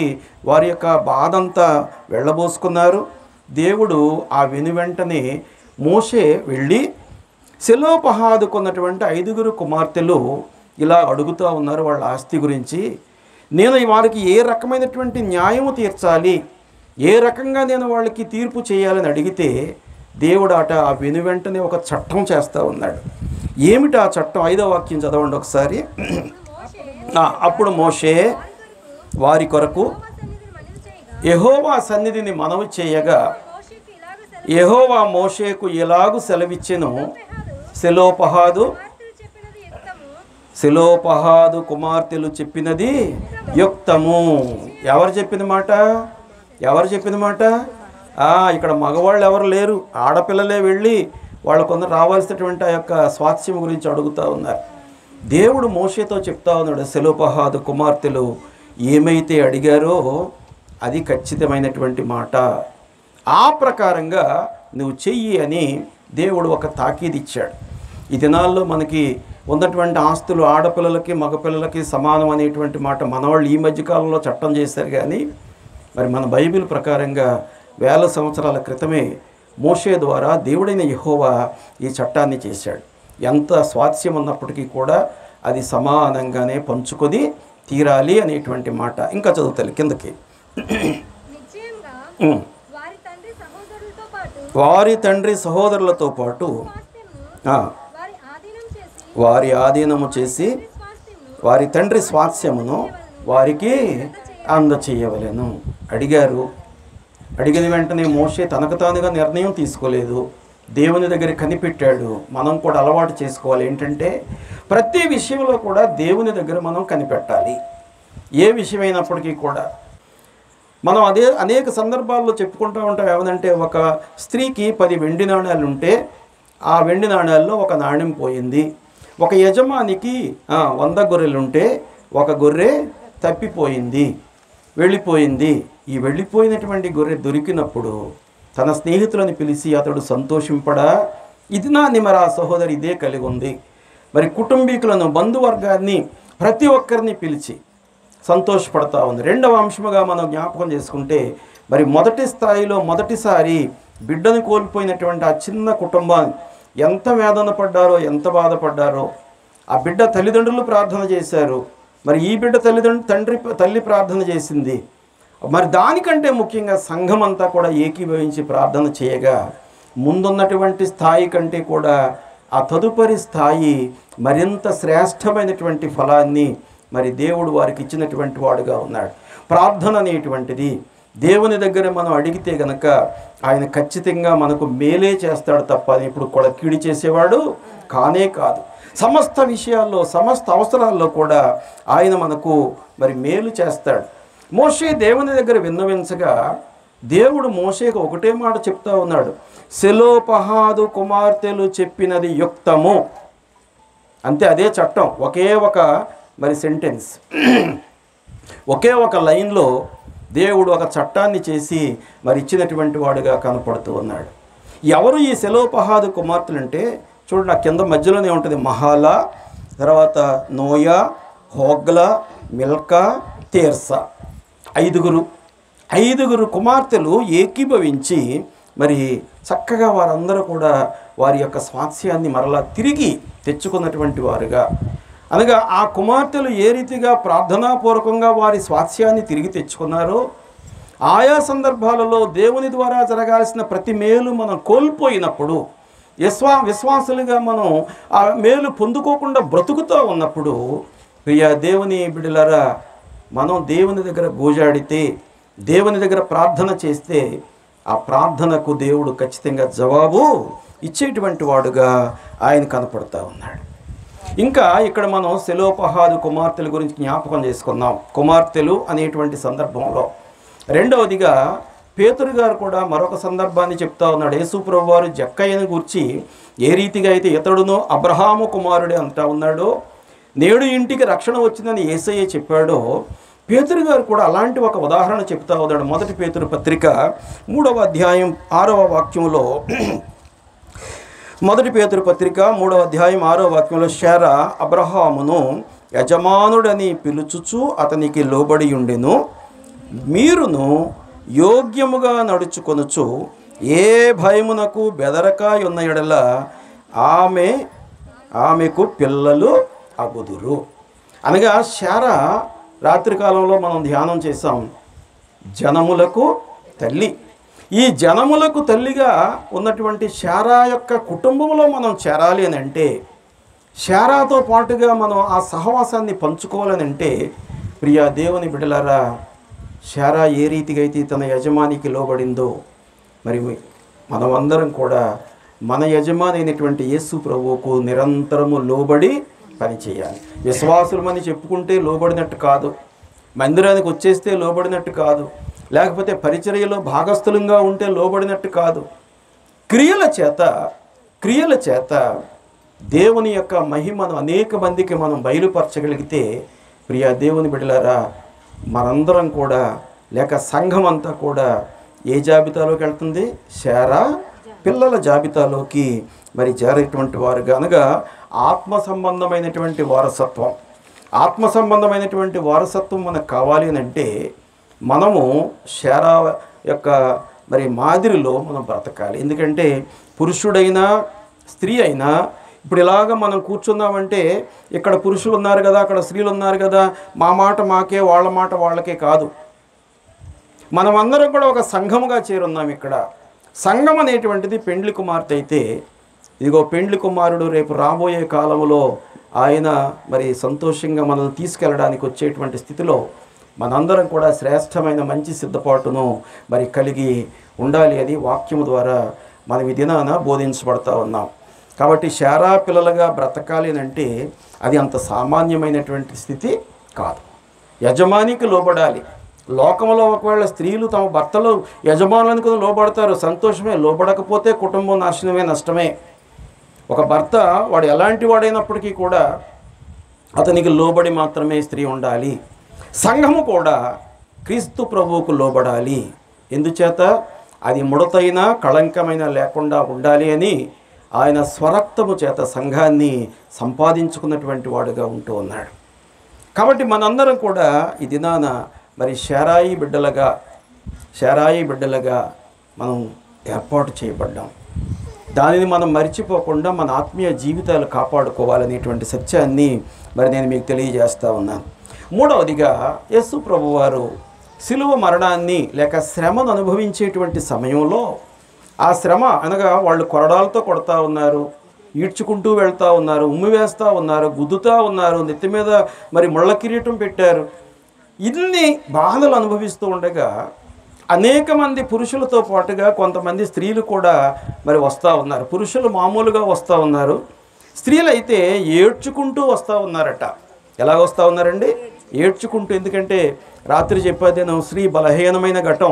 వారి యొక్క బాధంతా వెళ్ళబోసుకున్నారు. దేవుడు ఆ వెనువెంటనే మోషే వెళ్ళి సెలోపహాదుకున్నటువంటి 5 కుమార్తెలు ఇలా అడుగుతూ ఉన్నారు వాళ్ళ ఆస్తి గురించి. నేను వారికి ఏ రకమైనటువంటి న్యాయము తీర్చాలి, ఏ రకంగా నేను వాళ్ళకి తీర్పు చేయాలని అడిగితే దేవుడు ఆ వెనువెంటనే ఒక చట్టం చేస్తూ ఉన్నాడు. ఏమిటి ఆ చట్టం? 5వ వాక్యం చదవండి ఒకసారి. అప్పుడు మోషే వారి కొరకు యెహోవా సన్నిధిని మనవి చేయగా యెహోవా మోషేకు ఎలాగు సెలవిచ్చెను, సెలోపహాదు కుమార్తెలు చెప్పినది యుక్తము. ఎవరు చెప్పిన మాట? ఇక్కడ మగవాళ్ళు ఎవరు లేరు, ఆడపిల్లలే వెళ్ళి వాళ్ళు కొందరు రావాల్సినటువంటి ఆ యొక్క స్వాస్థ్యం గురించి అడుగుతూ ఉన్నారు. దేవుడు మోషేతో చెప్తా ఉన్నాడు, సెలోపహాదు కుమార్తెలు ఏమైతే అడిగారో అది ఖచ్చితమైనటువంటి మాట, ఆ ప్రకారంగా నువ్వు చెయ్యి అని దేవుడు ఒక తాకీదు ఇచ్చాడు. ఈ దినాల్లో మనకి ఉన్నటువంటి ఆస్తులు ఆడపిల్లలకి మగపిల్లలకి సమానం అనేటువంటి మాట మనవాళ్ళు ఈ మధ్యకాలంలో చట్టం చేశారు. కానీ మరి మన బైబిల్ ప్రకారంగా వేల సంవత్సరాల క్రితమే మోషే ద్వారా దేవుడైన యెహోవా ఈ చట్టాన్ని చేశాడు. ఎంత స్వాస్థ్యం ఉన్నప్పటికీ కూడా అది సమానంగానే పంచుకొని తీరాలి అనేటువంటి మాట. ఇంకా చదువుతాను కిందకి. వారి తండ్రి సహోదరులతో పాటు వారి ఆధీనము చేసి వారి తండ్రి స్వాస్థ్యమును వారికి అందచేయవలెను. అడిగారు. అడిగిన వెంటనే మోషే తనకు తానుగా నిర్ణయం తీసుకోలేదు, దేవుని దగ్గర కనిపెట్టాడు. మనం కూడా అలవాటు చేసుకోవాలి. ఏంటంటే ప్రతి విషయంలో కూడా దేవుని దగ్గర మనం కనిపెట్టాలి. ఏ విషయమైనప్పటికీ కూడా మనం అనేక సందర్భాల్లో చెప్పుకుంటూ ఉంటాం. ఏమంటే ఒక స్త్రీకి 10 వెండి నాణ్యాలు ఉంటే ఆ వెండి నాణ్యాల్లో ఒక నాణ్యం పోయింది. ఒక యజమానికి 100 గొర్రెలుంటే ఒక గొర్రె తప్పిపోయింది, వెళ్ళిపోయింది. ఈ వెళ్ళిపోయినటువంటి గొర్రె దొరికినప్పుడు తన స్నేహితులను పిలిచి అతడు సంతోషింపడా? ఇది మరి ఆ సహోదరి ఇదే కలిగి ఉంది. మరి కుటుంబీకులను, బంధువర్గాన్ని, ప్రతి ఒక్కరిని పిలిచి సంతోషపడతా ఉంది. రెండవ అంశముగా మనం జ్ఞాపకం చేసుకుంటే మరి మొదటి స్థాయిలో మొదటిసారి బిడ్డను కోల్పోయినటువంటి ఆ చిన్న కుటుంబం ఎంత వేదన పడ్డారో, ఎంత బాధపడ్డారో. ఆ బిడ్డ తల్లిదండ్రులు ప్రార్థన చేశారు, మరి ఈ బిడ్డ తల్లి ప్రార్థన చేసింది. మరి దానికంటే ముఖ్యంగా సంఘం అంతా కూడా ఏకీభవించి ప్రార్థన చేయగా ముందున్నటువంటి స్థాయి కంటే కూడా ఆ తదుపరి స్థాయి మరింత శ్రేష్టమైనటువంటి ఫలాన్ని మరి దేవుడు వారికి ఇచ్చినటువంటి వాడుగా ఉన్నాడు. ప్రార్థన అనేటువంటిది దేవుని దగ్గర మనం అడిగితే గనక ఆయన ఖచ్చితంగా మనకు మేలే చేస్తాడు తప్ప ఇప్పుడు కూడా కీడు చేసేవాడు కానే కాదు. సమస్త విషయాల్లో, సమస్త అవసరాల్లో కూడా ఆయన మనకు మరి మేలు చేస్తాడు. మోషే దేవుని దగ్గర విన్నవించగా దేవుడు మోషేకు ఒకటే మాట చెప్తా ఉన్నాడు, సెలోపహాదు కుమార్తెలు చెప్పినది యుక్తము. అంతే, అదే చట్టం. ఒకే ఒక మరి సెంటెన్స్, ఒకే ఒక లైన్లో దేవుడు ఒక చట్టాన్ని చేసి మరి ఇచ్చినటువంటి వాడుగా కనపడుతూ ఉన్నాడు. ఎవరు ఈ సెలోపహాదు కుమార్తెలు అంటే చూడండి, ఆ కింద మధ్యలోనే ఉంటుంది మహాలా, తర్వాత నోయా, హోగ్లా, మిల్కా, తీర్సా. ఐదుగురు కుమార్తెలు ఏకీభవించి మరి చక్కగా వారందరూ కూడా వారి యొక్క స్వాస్థ్యాన్ని మరలా తిరిగి తెచ్చుకున్నటువంటి వారుగా, అనగా ఆ కుమార్తెలు ఏ రీతిగా ప్రార్థనాపూర్వకంగా వారి స్వాస్థ్యాన్ని తిరిగి తెచ్చుకున్నారో ఆయా సందర్భాలలో దేవుని ద్వారా జరగాల్సిన ప్రతి మేలు మనం కోల్పోయినప్పుడు, విశ్వాసులుగా మనం ఆ మేలు పొందుకోకుండా బ్రతుకుతూ ఉన్నప్పుడు, ప్రియ దేవుని బిడ్డలారా, మనం దేవుని దగ్గర గోజాడితే, దేవుని దగ్గర ప్రార్థన చేస్తే ఆ ప్రార్థనకు దేవుడు ఖచ్చితంగా జవాబు ఇచ్చేటువంటి వాడుగా ఆయన కనపడుతూ ఉన్నాడు. ఇంకా ఇక్కడ మనం సెలోపహాదు కుమార్తెల గురించి జ్ఞాపకం చేసుకున్నాం. కుమార్తెలు అనేటువంటి సందర్భంలో రెండవదిగా పేతురు గారు కూడా మరొక సందర్భాన్ని చెప్తా ఉన్నాడు. యేసుప్రభు వారు జక్కయ్యను గూర్చి ఏ రీతిగా అయితే ఇతడునో అబ్రహాము కుమారుడే అంటా ఉన్నాడో, నేడు ఇంటికి రక్షణ వచ్చిందని యేసయ్య చెప్పాడో, పేతురు గారు కూడా అలాంటి ఒక ఉదాహరణ చెప్తా ఉన్నాడు. మొదటి పేతురు పత్రిక 3వ అధ్యాయం 6వ వాక్యంలో, మొదటి పేతురు పత్రిక 3వ అధ్యాయం 6వ వాక్యంలో, శారా అబ్రహామును యజమానుడని పిలుచుచు అతనికి లోబడి ఉండెను, మీరును యోగ్యముగా నడుచుకొనుచు ఏ భయమునకు బెదరక ఉన్న ఎడల ఆమెకు పిల్లలు అగుదురు. అనగా శారా రాత్రికాలంలో మనం ధ్యానం చేసాం, జనములకు తల్లి. ఈ జనములకు తల్లిగా ఉన్నటువంటి శారా యొక్క కుటుంబంలో మనం చేరాలి అని అంటే, శారాతో పాటుగా మనం ఆ సహవాసాన్ని పంచుకోవాలని అంటే, ప్రియా దేవుని బిడ్డలారా, శారా ఏ రీతిగా అయితే తన యజమానికి లోబడిందో, మరి మనమందరం కూడా మన యజమాని అయినటువంటి యేసు ప్రభువుకు నిరంతరము లోబడి పనిచేయాలి. విశ్వాసులమని చెప్పుకుంటే లోబడినట్టు కాదు, మందిరానికి వచ్చేస్తే లోబడినట్టు కాదు, లేకపోతే పరిచర్యలో భాగస్థులంగా ఉంటే లోబడినట్టు కాదు. క్రియల చేత దేవుని యొక్క మహిమను అనేక మందికి మనం బయలుపరచగలిగితే, ప్రియా దేవుని బిడ్డలారా, మనందరం కూడా లేక సంఘం అంతా కూడా ఏ జాబితాలోకి వెళ్తుంది? శారా పిల్లల జాబితాలోకి మరి చేరేటువంటి వారుగా, అనగా ఆత్మ సంబంధమైనటువంటి వారసత్వం. ఆత్మ సంబంధమైనటువంటి వారసత్వం మనకు కావాలి అని అంటే మనము శారా యొక్క మరి మాదిరిలో మనం బ్రతకాలి. ఎందుకంటే పురుషుడైనా స్త్రీ అయినా ఇప్పుడు ఇలాగ మనం కూర్చున్నామంటే ఇక్కడ పురుషులు ఉన్నారు కదా, అక్కడ స్త్రీలు ఉన్నారు కదా, మా మాట మాకే, వాళ్ళ మాట వాళ్ళకే కాదు. మనమందరం కూడా ఒక సంఘముగా చేరున్నాం. ఇక్కడ సంఘం అనేటువంటిది పెండ్లి కుమార్తె అయితే, ఇదిగో పెండ్లి కుమారుడు రేపు రాబోయే కాలంలో ఆయన మరి సంతోషంగా మనల్ని తీసుకెళ్ళడానికి వచ్చేటువంటి స్థితిలో మనందరం కూడా శ్రేష్టమైన మంచి సిద్ధపాటును మరి కలిగి ఉండాలి అని వాక్యము ద్వారా మనం ఈ దినాన బోధించబడతా ఉన్నాం. కాబట్టి శారా పిల్లలుగా బ్రతకాలి అంటే అది అంత సామాన్యమైనటువంటి స్థితి కాదు. యజమానికి లోబడాలి. లోకంలో ఒకవేళ స్త్రీలు తమ భర్తలు యజమానులకు లోబడతారు, సంతోషమే. లోబడకపోతే కుటుంబం నాశనమే, నష్టమే. ఒక భర్త వాడు ఎలాంటి వాడైనప్పటికీ కూడా అతనికి లోబడి మాత్రమే స్త్రీ ఉండాలి. సంఘము కూడా క్రీస్తు ప్రభువుకు లోబడాలి. ఎందుచేత అది ముడతైన కళంకమైన లేకుండా ఉండాలి అని ఆయన స్వరక్తము చేత సంఘాన్ని సంపాదించుకున్నటువంటి వాడుగా ఉంటూ ఉన్నాడు. కాబట్టి మనందరం కూడా ఈ దినాన మరి శారాయి బిడ్డలుగా మనం ఏర్పాటు చేయబడ్డాం. దానిని మనం మర్చిపోకుండా మన ఆత్మీయ జీవితాలు కాపాడుకోవాలనేటువంటి సత్యాన్ని మరి నేను మీకు తెలియజేస్తూ ఉన్నాను. మూడవదిగా యేసు ప్రభువారు శిలువ మరణాన్ని లేక శ్రమను అనుభవించేటువంటి సమయంలో, ఆ శ్రమ అనగా వాళ్ళు కొరడాలతో కొడతా ఉన్నారు, ఈడ్చుకుంటూ వెళ్తూ ఉన్నారు, ఉమ్మివేస్తూ ఉన్నారు, గుద్దుతూ ఉన్నారు, నెత్తి మీద మరి ముళ్ళ కిరీటం పెట్టారు. ఇన్ని బాధలు అనుభవిస్తూ ఉండగా అనేక మంది పురుషులతో పాటుగా కొంతమంది స్త్రీలు కూడా మరి వస్తూ ఉన్నారు. పురుషులు మామూలుగా వస్తూ ఉన్నారు, స్త్రీలు అయితే ఏడ్చుకుంటూ వస్తూ ఉన్నారట. ఎలా వస్తూ ఉన్నారండి? ఏడ్చుకుంటూ. ఎందుకంటే రాత్రి చెప్పేది నేను, స్త్రీ బలహీనమైన ఘటం.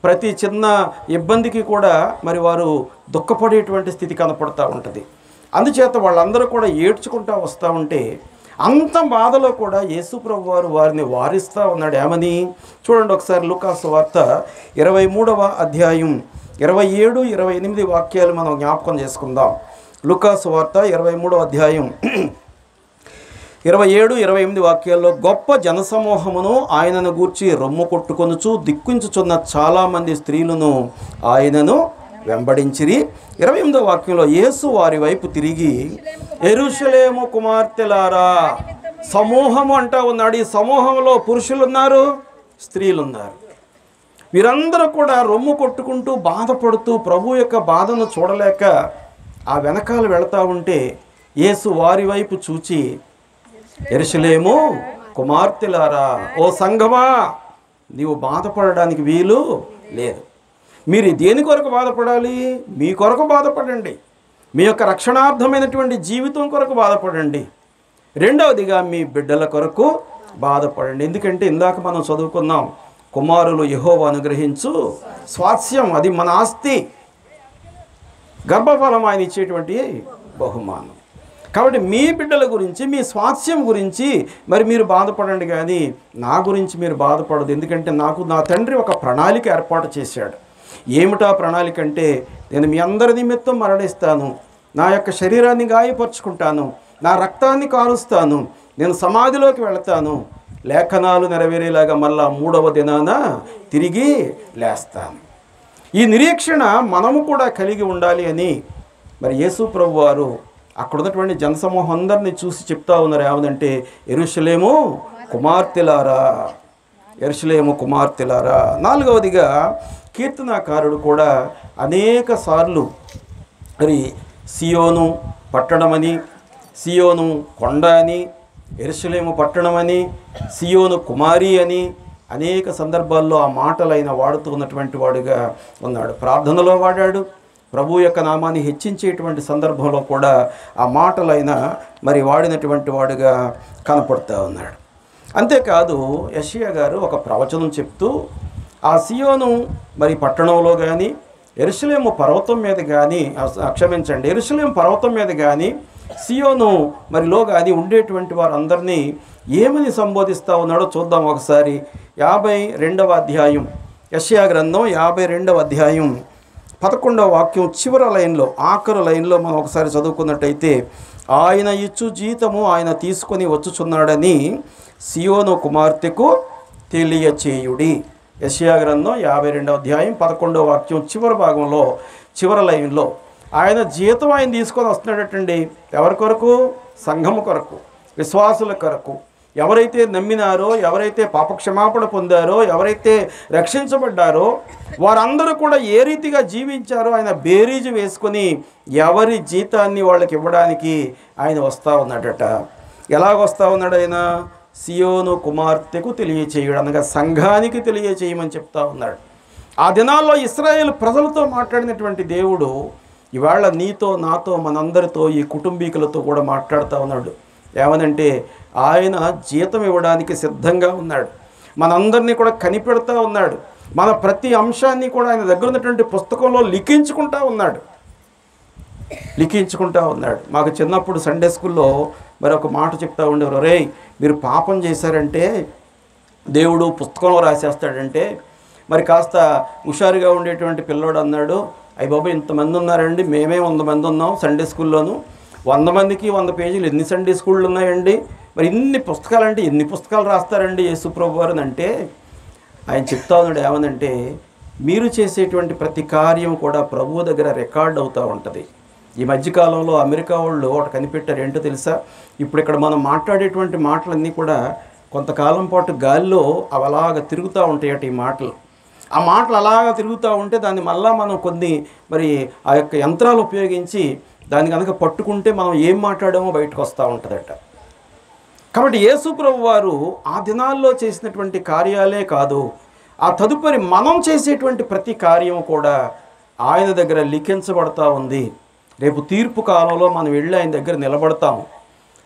ప్రతి చిన్న ఇబ్బందికి కూడా మరి వారు దుఃఖపడేటువంటి స్థితి కనపడుతూ ఉంటుంది. అందుచేత వాళ్ళందరూ కూడా ఏడ్చుకుంటూ వస్తూ ఉంటే అంత బాధలో కూడా యేసు ప్రభు వారు వారిని వారిస్తూ ఉన్నాడు. ఏమని చూడండి ఒకసారి. లూకాసు వార్త 23వ అధ్యాయం 27, 28 వాక్యాలు మనం జ్ఞాపకం చేసుకుందాం. లూకాసు వార్త 23వ అధ్యాయం 27, 28 వాక్యాల్లో, గొప్ప జనసమూహమును ఆయనను గూర్చి రొమ్ము కొట్టుకొనుచు దిక్కుంచుచున్న చాలామంది స్త్రీలను ఆయనను వెంబడించిరి. 28వ వాక్యంలో, యేసు వారి వైపు తిరిగి, యెరూషలేము కుమార్తెలారా, సమూహము అంటా ఉన్నాడు. ఈ సమూహంలో పురుషులు ఉన్నారు, స్త్రీలు ఉన్నారు. వీరందరూ కూడా రొమ్ము కొట్టుకుంటూ బాధపడుతూ ప్రభు యొక్క బాధను చూడలేక ఆ వెనకాల వెళతా ఉంటే యేసు వారి వైపు చూచి, యెరూషలేము కుమార్తెలారా, ఓ సంఘమా, నీవు బాధపడడానికి వీలు లేదు. మీరు దేని కొరకు బాధపడాలి? మీ కొరకు బాధపడండి. మీ యొక్క రక్షణార్థమైనటువంటి జీవితం కొరకు బాధపడండి. రెండవదిగా మీ బిడ్డల కొరకు బాధపడండి. ఎందుకంటే ఇందాక మనం చదువుకున్నాం, కుమారులు యెహోవా అనుగ్రహించు స్వాస్యం, అది మన ఆస్తి, గర్భఫలం ఆయన ఇచ్చేటువంటి బహుమానం. కాబట్టి మీ బిడ్డల గురించి, మీ స్వాస్యం గురించి మరి మీరు బాధపడండి, కానీ నా గురించి మీరు బాధపడదు. ఎందుకంటే నాకు నా తండ్రి ఒక ప్రణాళిక ఏర్పాటు చేశాడు. ఏమిటా ప్రణాళిక అంటే, నేను మీ అందరి నిమిత్తం మరణిస్తాను, నా యొక్క శరీరాన్ని గాయపరుచుకుంటాను, నా రక్తాన్ని కారుస్తాను, నేను సమాధిలోకి వెళతాను, లేఖనాలు నెరవేరేలాగా మళ్ళా 3వ దినాన తిరిగి లేస్తాను. ఈ నిరీక్షణ మనము కూడా కలిగి ఉండాలి అని మరి యేసు ప్రభు వారు అక్కడ ఉన్నటువంటి జనసమూహం అందరినీ చూసి చెప్తా ఉన్నారు. ఏమందంటే, యెరూషలేము కుమార్తెలారా, యెరూషలేము కుమార్తెలారా. నాలుగవదిగా కీర్తనాకారుడు కూడా అనేక సార్లు మరి సియోను పట్టణమని, సియోను కొండ అని, యెరూషలేము పట్టణమని, సియోను కుమారి అని అనేక సందర్భాల్లో ఆ మాటలైన వాడుతూ ఉన్నటువంటి వాడుగా ఉన్నాడు. ప్రార్థనలో వాడాడు. ప్రభు యొక్క నామాన్ని హెచ్చించేటువంటి సందర్భంలో కూడా ఆ మాటలైన మరి వాడినటువంటి వాడుగా కనపడుతూ ఉన్నాడు. అంతేకాదు యెషయా గారు ఒక ప్రవచనం చెప్తూ, ఆ సియోను మరి పట్టణంలో కానీ, యెరూషలేము పర్వతం మీద కానీ, యెరూషలేము పర్వతం మీద కానీ, సియోను మరిలో కానీ ఉండేటువంటి వారందరినీ ఏమని సంబోధిస్తూ ఉన్నాడో చూద్దాం ఒకసారి. 52వ అధ్యాయం, యెషయా గ్రంథం 52వ అధ్యాయం 11వ వాక్యం చివరి లైన్లో, ఆఖరు లైన్లో మనం ఒకసారి చదువుకున్నట్టయితే, ఆయన ఇచ్చు జీతము ఆయన తీసుకొని వచ్చుచున్నాడని సియోను కుమార్తెకు తెలియచేయుడి. యెషయా గ్రంథం 52వ అధ్యాయం 11వ వాక్యం చివరి భాగంలో, చివరి లైన్లో ఆయన జీతం ఆయన తీసుకొని వస్తున్నాడటండి. ఎవరి కొరకు? సంఘము కొరకు, విశ్వాసుల కొరకు. ఎవరైతే నమ్మినారో, ఎవరైతే పాపక్షమాపణ పొందారో, ఎవరైతే రక్షించబడ్డారో వారందరూ కూడా ఏ రీతిగా జీవించారో ఆయన బేరీజు వేసుకొని ఎవరి జీతాన్ని వాళ్ళకి ఇవ్వడానికి ఆయన వస్తూ ఉన్నాడట. ఎలాగ వస్తూ ఉన్నాడు ఆయన? సియోను కుమార్తెకు తెలియచేయడు, అనగా సంఘానికి తెలియచేయమని చెప్తా ఉన్నాడు. ఆ దినాల్లో ఇశ్రాయేలు ప్రజలతో మాట్లాడినటువంటి దేవుడు ఇవాళ నీతో, నాతో, మనందరితో, ఈ కుటుంబీకులతో కూడా మాట్లాడుతూ ఉన్నాడు. ఏమనంటే ఆయన జీతం ఇవ్వడానికి సిద్ధంగా ఉన్నాడు. మనందరినీ కూడా కనిపెడతా ఉన్నాడు. మన ప్రతి అంశాన్ని కూడా ఆయన దగ్గర ఉన్నటువంటి పుస్తకంలో లిఖించుకుంటా ఉన్నాడు. మాకు చిన్నప్పుడు సండే స్కూల్లో మరి ఒక మాట చెప్తా ఉండేవారు, రే మీరు పాపం చేశారంటే దేవుడు పుస్తకంలో రాసేస్తాడంటే. మరి కాస్త హుషారుగా ఉండేటువంటి పిల్లోడు అన్నాడు, అయ్య బాబు ఇంతమంది ఉన్నారండి, మేమే 100 మంది ఉన్నాం సండే స్కూల్లోను, 100 మందికి 100 పేజీలు ఎన్ని సండే స్కూళ్ళు ఉన్నాయండి, మరి ఇన్ని పుస్తకాలు అంటే ఎన్ని పుస్తకాలు రాస్తారండి యేసుప్రభు వారు అంటే. ఆయన చెప్తా ఉన్నాడు ఏమనంటే, మీరు చేసేటువంటి ప్రతి కార్యం కూడా ప్రభువు దగ్గర రికార్డ్ అవుతూ ఉంటుంది. ఈ మధ్యకాలంలో అమెరికా వాళ్ళు ఒకటి కనిపెట్టారు, ఏంటో తెలుసా? ఇప్పుడు ఇక్కడ మనం మాట్లాడేటువంటి మాటలన్నీ కూడా కొంతకాలం పాటు గాలిలో అవి అలాగ తిరుగుతూ ఉంటాయట. ఈ మాటలు, ఆ మాటలు అలాగ తిరుగుతూ ఉంటే దాన్ని మళ్ళా మనం కొన్ని మరి ఆ యొక్క యంత్రాలు ఉపయోగించి దాన్ని కనుక పట్టుకుంటే మనం ఏం మాట్లాడామో బయటకు వస్తూ ఉంటుందట. కాబట్టి యేసు ప్రభు వారు ఆ దినాల్లో చేసినటువంటి కార్యాలే కాదు, ఆ తదుపరి మనం చేసేటువంటి ప్రతి కార్యం కూడా ఆయన దగ్గర లిఖించబడతా ఉంది. రేపు తీర్పు కాలంలో మనం వెళ్ళి ఆయన దగ్గర నిలబడతాం.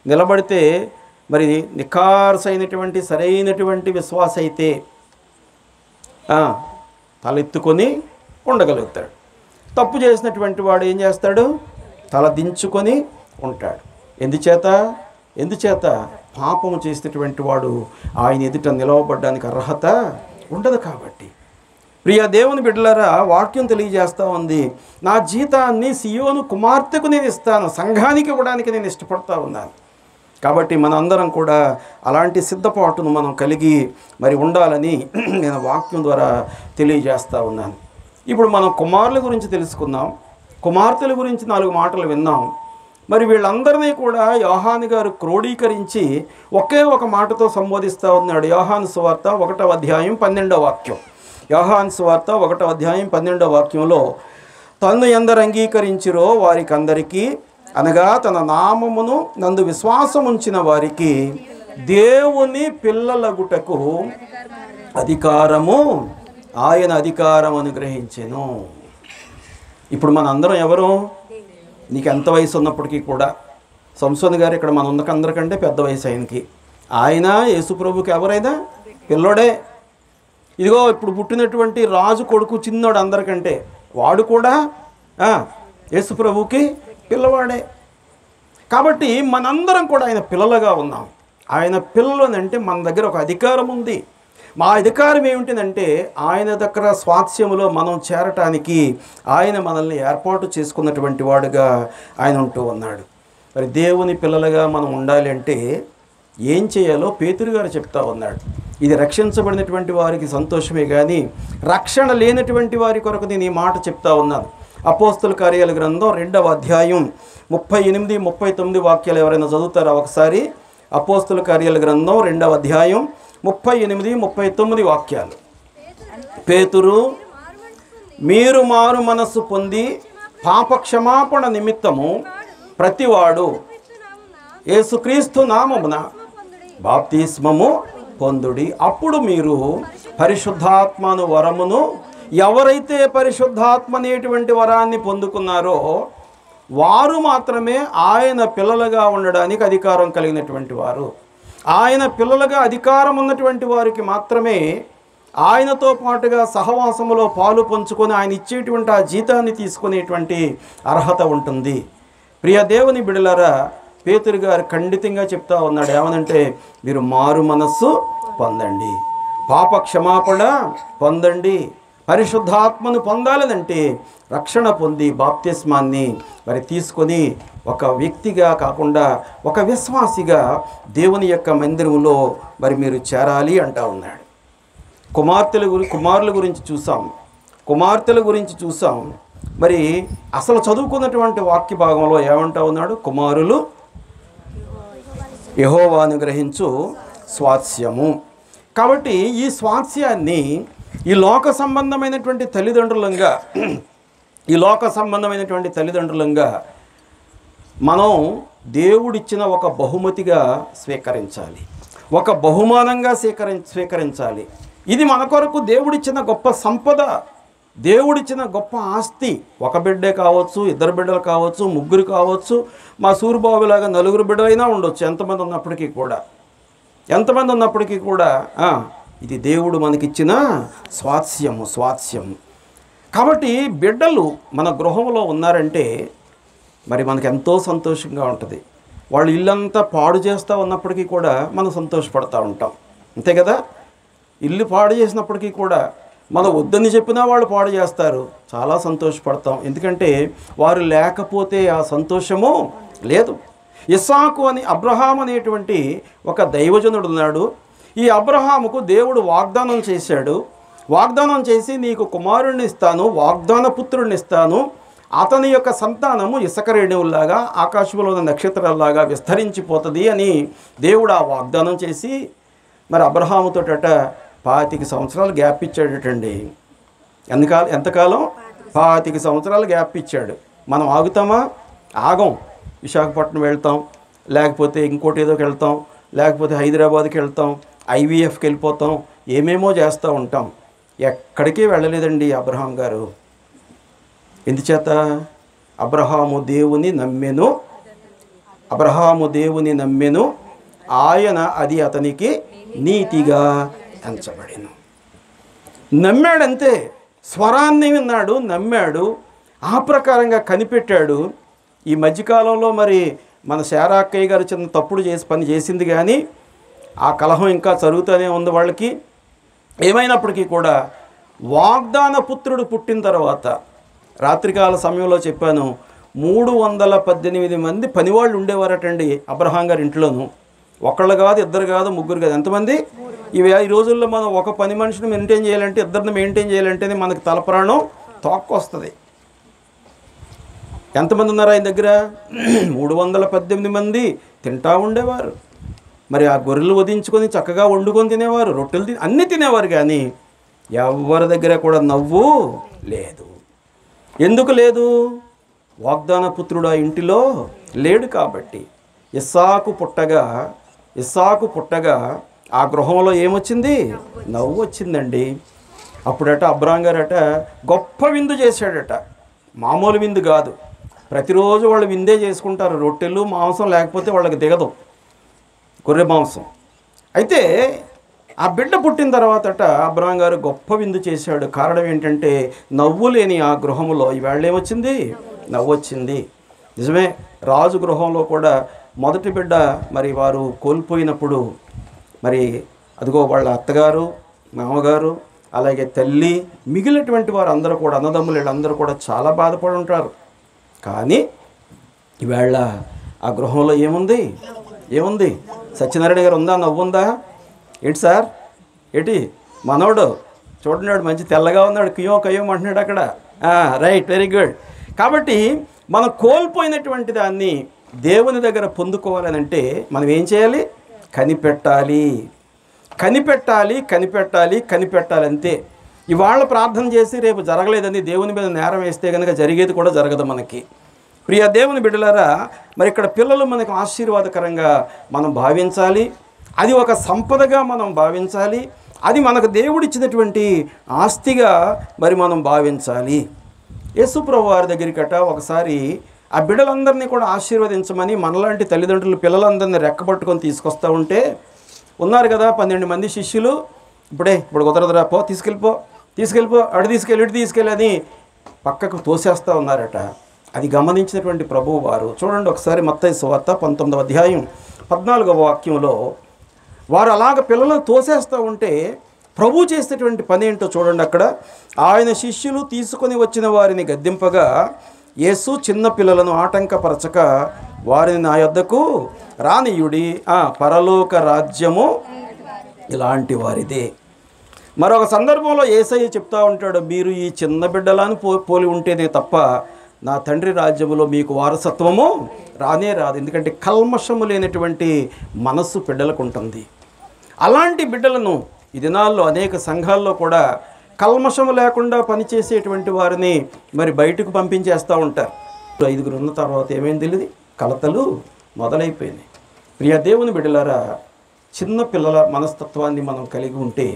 నిలబడితే మరి నిఖార్సైనటువంటి సరైనటువంటి విశ్వాస అయితే తలెత్తుకొని ఉండగలుగుతాడు. తప్పు చేసినటువంటి వాడు ఏం చేస్తాడు? తల దించుకొని ఉంటాడు. ఎందుచేత పాపము చేసినటువంటి వాడు ఆయన ఎదుట నిలవబడ్డానికి అర్హత ఉండదు. కాబట్టి ప్రియ దేవుని బిడ్డలారా, వాక్యం తెలియజేస్తూ ఉంది, నా జీతాన్ని సియోను కుమార్తెకు నేను ఇస్తాను, సంఘానికి ఇవ్వడానికి నేను ఇష్టపడతా ఉన్నాను. కాబట్టి మనందరం కూడా అలాంటి సిద్ధపాటును మనం కలిగి మరి ఉండాలని నేను వాక్యం ద్వారా తెలియజేస్తూ ఉన్నాను. ఇప్పుడు మనం కుమారుల గురించి తెలుసుకుందాం, కుమార్తెల గురించి 4 మాటలు విన్నాం. మరి వీళ్ళందరినీ కూడా యోహాను గారు క్రోడీకరించి ఒకే ఒక మాటతో సంబోధిస్తూ ఉన్నాడు. యోహాను సువార్త 1వ అధ్యాయం 12వ వాక్యం. యోహాను సువార్త 1వ అధ్యాయం 12వ వాక్యంలో, తన్ను ఎందరు అంగీకరించిరో వారికి అందరికీ, అనగా తన నామమును నందు విశ్వాసం ఉంచిన వారికి దేవుని పిల్లలగుటకు ఆయన అధికారం అనుగ్రహించెను. ఇప్పుడు మన అందరం ఎవరు? నీకు ఎంత వయసు ఉన్నప్పటికీ కూడా, సంసోన్ గారు ఇక్కడ మన అందరికంటే పెద్ద వయసు ఆయనకి. ఆయన యేసుప్రభుకి ఎవరైనా పిల్లోడే. ఇదిగో ఇప్పుడు పుట్టినటువంటి రాజు కొడుకు చిన్నోడు అందరికంటే, వాడు కూడా యేసుప్రభుకి పిల్లవాడే. కాబట్టి మనందరం కూడా ఆయన పిల్లలుగా ఉన్నాం. ఆయన పిల్లలు అంటే మన దగ్గర ఒక అధికారం ఉంది. మా అధికారం ఏమిటిదంటే ఆయన దగ్గర స్వాస్థ్యములో మనం చేరటానికి ఆయన మనల్ని ఏర్పాటు చేసుకున్నటువంటి వాడుగా ఆయన ఉంటూ ఉన్నాడు. మరి దేవుని పిల్లలుగా మనం ఉండాలి అంటే ఏం చేయాలో పేతురు గారు చెప్తా ఉన్నాడు. ఇది రక్షించబడినటువంటి వారికి సంతోషమే కానీ రక్షణ లేనటువంటి వారి కొరకు నేను ఈ మాట చెప్తా ఉన్నాను. అపోస్తుల కార్యాల గ్రంథం 2వ అధ్యాయం 38, 39 వాక్యాలు ఎవరైనా చదువుతారా ఒకసారి? అపోస్తుల కార్యాల గ్రంథం 2వ అధ్యాయం 38, 39 వాక్యాలు. పేతురు, మీరు మారు మనస్సు పొంది పాపక్షమాపణ నిమిత్తము ప్రతివాడు యేసుక్రీస్తు నామమున బాప్తిస్మము పొందుడి, అప్పుడు మీరు పరిశుద్ధాత్మను వరమును, ఎవరైతే పరిశుద్ధాత్మ అనేటువంటి వరాన్ని పొందుకున్నారో వారు మాత్రమే ఆయన పిల్లలుగా ఉండడానికి అధికారం కలిగినటువంటి వారు. ఆయన పిల్లలుగా అధికారం ఉన్నటువంటి వారికి మాత్రమే ఆయనతో పాటుగా సహవాసములో పాలు పంచుకొని ఆయన ఇచ్చేటువంటి ఆ జీతాన్ని తీసుకునేటువంటి అర్హత ఉంటుంది. ప్రియ దేవుని బిడ్డలారా, పేతురు గారు ఖండితంగా చెప్తా ఉన్నాడు. ఏమనంటే మీరు మారు మనస్సు పొందండి, పాప క్షమాపణ పొందండి, పరిశుద్ధాత్మను పొందాలనంటే రక్షణ పొంది బాప్తిస్మాన్ని మరి తీసుకొని ఒక వ్యక్తిగా కాకుండా ఒక విశ్వాసిగా దేవుని యొక్క మందిరంలో మరి మీరు చేరాలి అంటా ఉన్నాడు. కుమారుల గురించి చూసాం, కుమార్తెల గురించి చూసాం. మరి అసలు చదువుకున్నటువంటి వాక్య భాగంలో ఏమంటా ఉన్నాడు? కుమారులు యెహోవాను గ్రహించు స్వాస్యము. కాబట్టి ఈ స్వాస్యాన్ని ఈ లోక సంబంధమైనటువంటి తల్లిదండ్రులంగా మనం దేవుడిచ్చిన ఒక బహుమతిగా స్వీకరించాలి, ఒక బహుమానంగా స్వీకరించాలి. ఇది మన కొరకు దేవుడిచ్చిన గొప్ప సంపద, దేవుడిచ్చిన గొప్ప ఆస్తి. ఒక బిడ్డే కావచ్చు, ఇద్దరు బిడ్డలు కావచ్చు, ముగ్గురు కావచ్చు, మా సూరిబాబులాగా నలుగురు బిడ్డలైనా ఉండొచ్చు. ఎంతమంది ఉన్నప్పటికీ కూడా ఇది దేవుడు మనకిచ్చిన స్వాస్యం. కాబట్టి బిడ్డలు మన గృహంలో ఉన్నారంటే మరి మనకు ఎంతో సంతోషంగా ఉంటుంది. వాళ్ళు ఇల్లంతా పాడు చేస్తూ ఉన్నప్పటికీ కూడా మనం సంతోషపడతా ఉంటాం, అంతే కదా. ఇల్లు పాడు చేసినప్పటికీ కూడా మనం వద్దని చెప్పినా వాళ్ళు పాడు చేస్తారు, చాలా సంతోషపడతాం. ఎందుకంటే వారు లేకపోతే ఆ సంతోషము లేదు. ఇస్సాకు అని అబ్రహాం అనేటువంటి ఒక దైవజనుడు ఉన్నాడు. ఈ అబ్రహాముకు దేవుడు వాగ్దానం చేశాడు. వాగ్దానం చేసి నీకు కుమారుణ్ణి ఇస్తాను, వాగ్దాన పుత్రుడిని ఇస్తాను, అతని యొక్క సంతానము ఇసుక రేణువుల్లాగా ఆకాశంలో ఉన్న నక్షత్రాల్లాగా విస్తరించిపోతుంది అని దేవుడు ఆ వాగ్దానం చేసి మరి అబ్రహాముతోట 25 సంవత్సరాలు గ్యాప్ ఇచ్చాడటండి. ఎంతకాలం? 25 సంవత్సరాలు గ్యాప్ ఇచ్చాడు. మనం ఆగుతామా? ఆగం. విశాఖపట్నం వెళ్తాం, లేకపోతే ఇంకోటి ఏదోకి వెళ్తాం, లేకపోతే హైదరాబాద్కి వెళ్తాం, IVFకి వెళ్ళిపోతాం, ఏమేమో చేస్తూ ఉంటాం. ఎక్కడికి వెళ్ళలేదండి అబ్రహాం గారు. ఎందుచేత? అబ్రహాము దేవుని నమ్మెను, ఆయన అది అతనికి నీతిగా ఎంచబడెను. నమ్మాడంతే. స్వరాన్ని విన్నాడు, నమ్మాడు, ఆ ప్రకారంగా కనిపెట్టాడు. ఈ మధ్యకాలంలో మరి మన శారాక్కయ్య గారు చిన్న తప్పుడు పని చేసింది, కానీ ఆ కలహం ఇంకా జరుగుతూనే ఉంది వాళ్ళకి. ఏమైనప్పటికీ కూడా వాగ్దాన పుత్రుడు పుట్టిన తర్వాత రాత్రికాల సమయంలో చెప్పాను, 318 మంది పనివాళ్ళు ఉండేవారటండి అబ్రహాం గారి ఇంట్లోనూ. ఒకళ్ళు కాదు, ఇద్దరు కాదు, ముగ్గురు కాదు, ఎంతమంది? ఈ రోజుల్లో మనం ఒక పని మనిషిని మెయింటైన్ చేయాలంటే, ఇద్దరిని మెయింటైన్ చేయాలంటేనే మనకు తలప్రాణం తోక్కొస్తుంది. ఎంతమంది ఉన్నారు ఆయన దగ్గర? 318 మంది తింటా ఉండేవారు. మరి ఆ గొర్రెలు వధించుకొని చక్కగా వండుకొని తినేవారు, రొట్టెలు అన్నీ తినేవారు. కానీ ఎవరి దగ్గర కూడా నవ్వు లేదు. ఎందుకు లేదు? వాగ్దాన పుత్రుడు ఆ ఇంటిలో లేడు కాబట్టి. ఇస్సాకు పుట్టగా ఆ గృహంలో ఏమొచ్చింది? నవ్వు వచ్చిందండి. అప్పుడట అబ్రహాం గారట గొప్ప విందు చేశాడట. మామూలు విందు కాదు. ప్రతిరోజు వాళ్ళు విందే చేసుకుంటారు, రొట్టెలు మాంసం లేకపోతే వాళ్ళకి దిగదు, గొర్రె మాంసం. అయితే ఆ బిడ్డ పుట్టిన తర్వాతట అబ్రహాం గారు గొప్ప విందు చేశాడు. కారణం ఏంటంటే నవ్వు లేని ఆ గృహంలో ఈవేళ ఏమొచ్చింది? నవ్వు వచ్చింది. నిజమే, రాజు గృహంలో కూడా మొదటి బిడ్డ మరి వారు కోల్పోయినప్పుడు మరి అదిగో వాళ్ళ అత్తగారు, మామగారు, అలాగే తల్లి, మిగిలినటువంటి వారు అందరూ కూడా, అన్నదమ్ములు వీళ్ళందరూ కూడా చాలా బాధపడి ఉంటారు. కానీ ఈవేళ ఆ గృహంలో ఏముంది? సత్యనారాయణ గారు ఉందా? నవ్వుందా? ఏంటి సార్, ఏంటి మనోడు చూడండి, మంచి తెల్లగా ఉన్నాడు, కయ్యం అంటున్నాడు అక్కడ. Right, very good. కాబట్టి మనం కోల్పోయినటువంటి దాన్ని దేవుని దగ్గర పొందుకోవాలనంటే మనం ఏం చేయాలి? కనిపెట్టాలి అంతే. ఇవాళ ప్రార్థన చేసి రేపు జరగలేదని దేవుని మీద నేరం వేస్తే కనుక జరిగేది కూడా జరగదు మనకి. ప్రియ దేవుని బిడ్డలారా, మరి ఇక్కడ పిల్లలు మనకు ఆశీర్వాదకరంగా మనం భావించాలి. అది ఒక సంపదగా మనం భావించాలి. అది మనకు దేవుడిచ్చినటువంటి ఆస్తిగా మరి మనం భావించాలి. యేసుప్రభు వారి దగ్గరికట ఒకసారి ఆ బిడ్డలందరినీ కూడా ఆశీర్వదించమని మనలాంటి తల్లిదండ్రులు పిల్లలందరినీ రెక్కబట్టుకొని తీసుకొస్తూ ఉంటే ఉన్నారు కదా 12 మంది శిష్యులు. ఇప్పుడు కుదరదురా, తీసుకెళ్ళిపో అటు తీసుకెళ్ళి అని పక్కకు తోసేస్తూ ఉన్నారట. అది గమనించినటువంటి ప్రభువు వారు చూడండి ఒకసారి మత్తయి సువార్త 19వ అధ్యాయం 14వ వాక్యంలో వారు అలాగ పిల్లలను తోసేస్తూ ఉంటే ప్రభు చేసేటువంటి పని ఏంటో చూడండి. అక్కడ ఆయన శిష్యులు తీసుకొని వచ్చిన వారిని గద్దింపగా యేసు చిన్న పిల్లలను ఆటంకపరచక వారిని నా యొద్దకు రానియుడి, పరలోక రాజ్యము ఇలాంటి వారిదే. మరొక సందర్భంలో యేసయ్య చెప్తా ఉంటాడు, మీరు ఈ చిన్న బిడ్డలను పోలి ఉంటేనే తప్ప నా తండ్రి రాజ్యములో మీకు వారసత్వము రానే రాదు. ఎందుకంటే కల్మషము లేనటువంటి మనస్సు బిడ్డలకు ఉంటుంది. అలాంటి బిడ్డలను ఈ దినాల్లో అనేక సంఘాల్లో కూడా కల్మషము లేకుండా పనిచేసేటువంటి వారిని మరి బయటకు పంపించేస్తూ ఉంటారు. 5 ఉన్న తర్వాత ఏమైంది తెలియదు, కలతలు మొదలైపోయినాయి. ప్రియ దేవుని బిడ్డలారా, చిన్న పిల్లల మనస్తత్వాన్ని మనం కలిగి ఉంటే,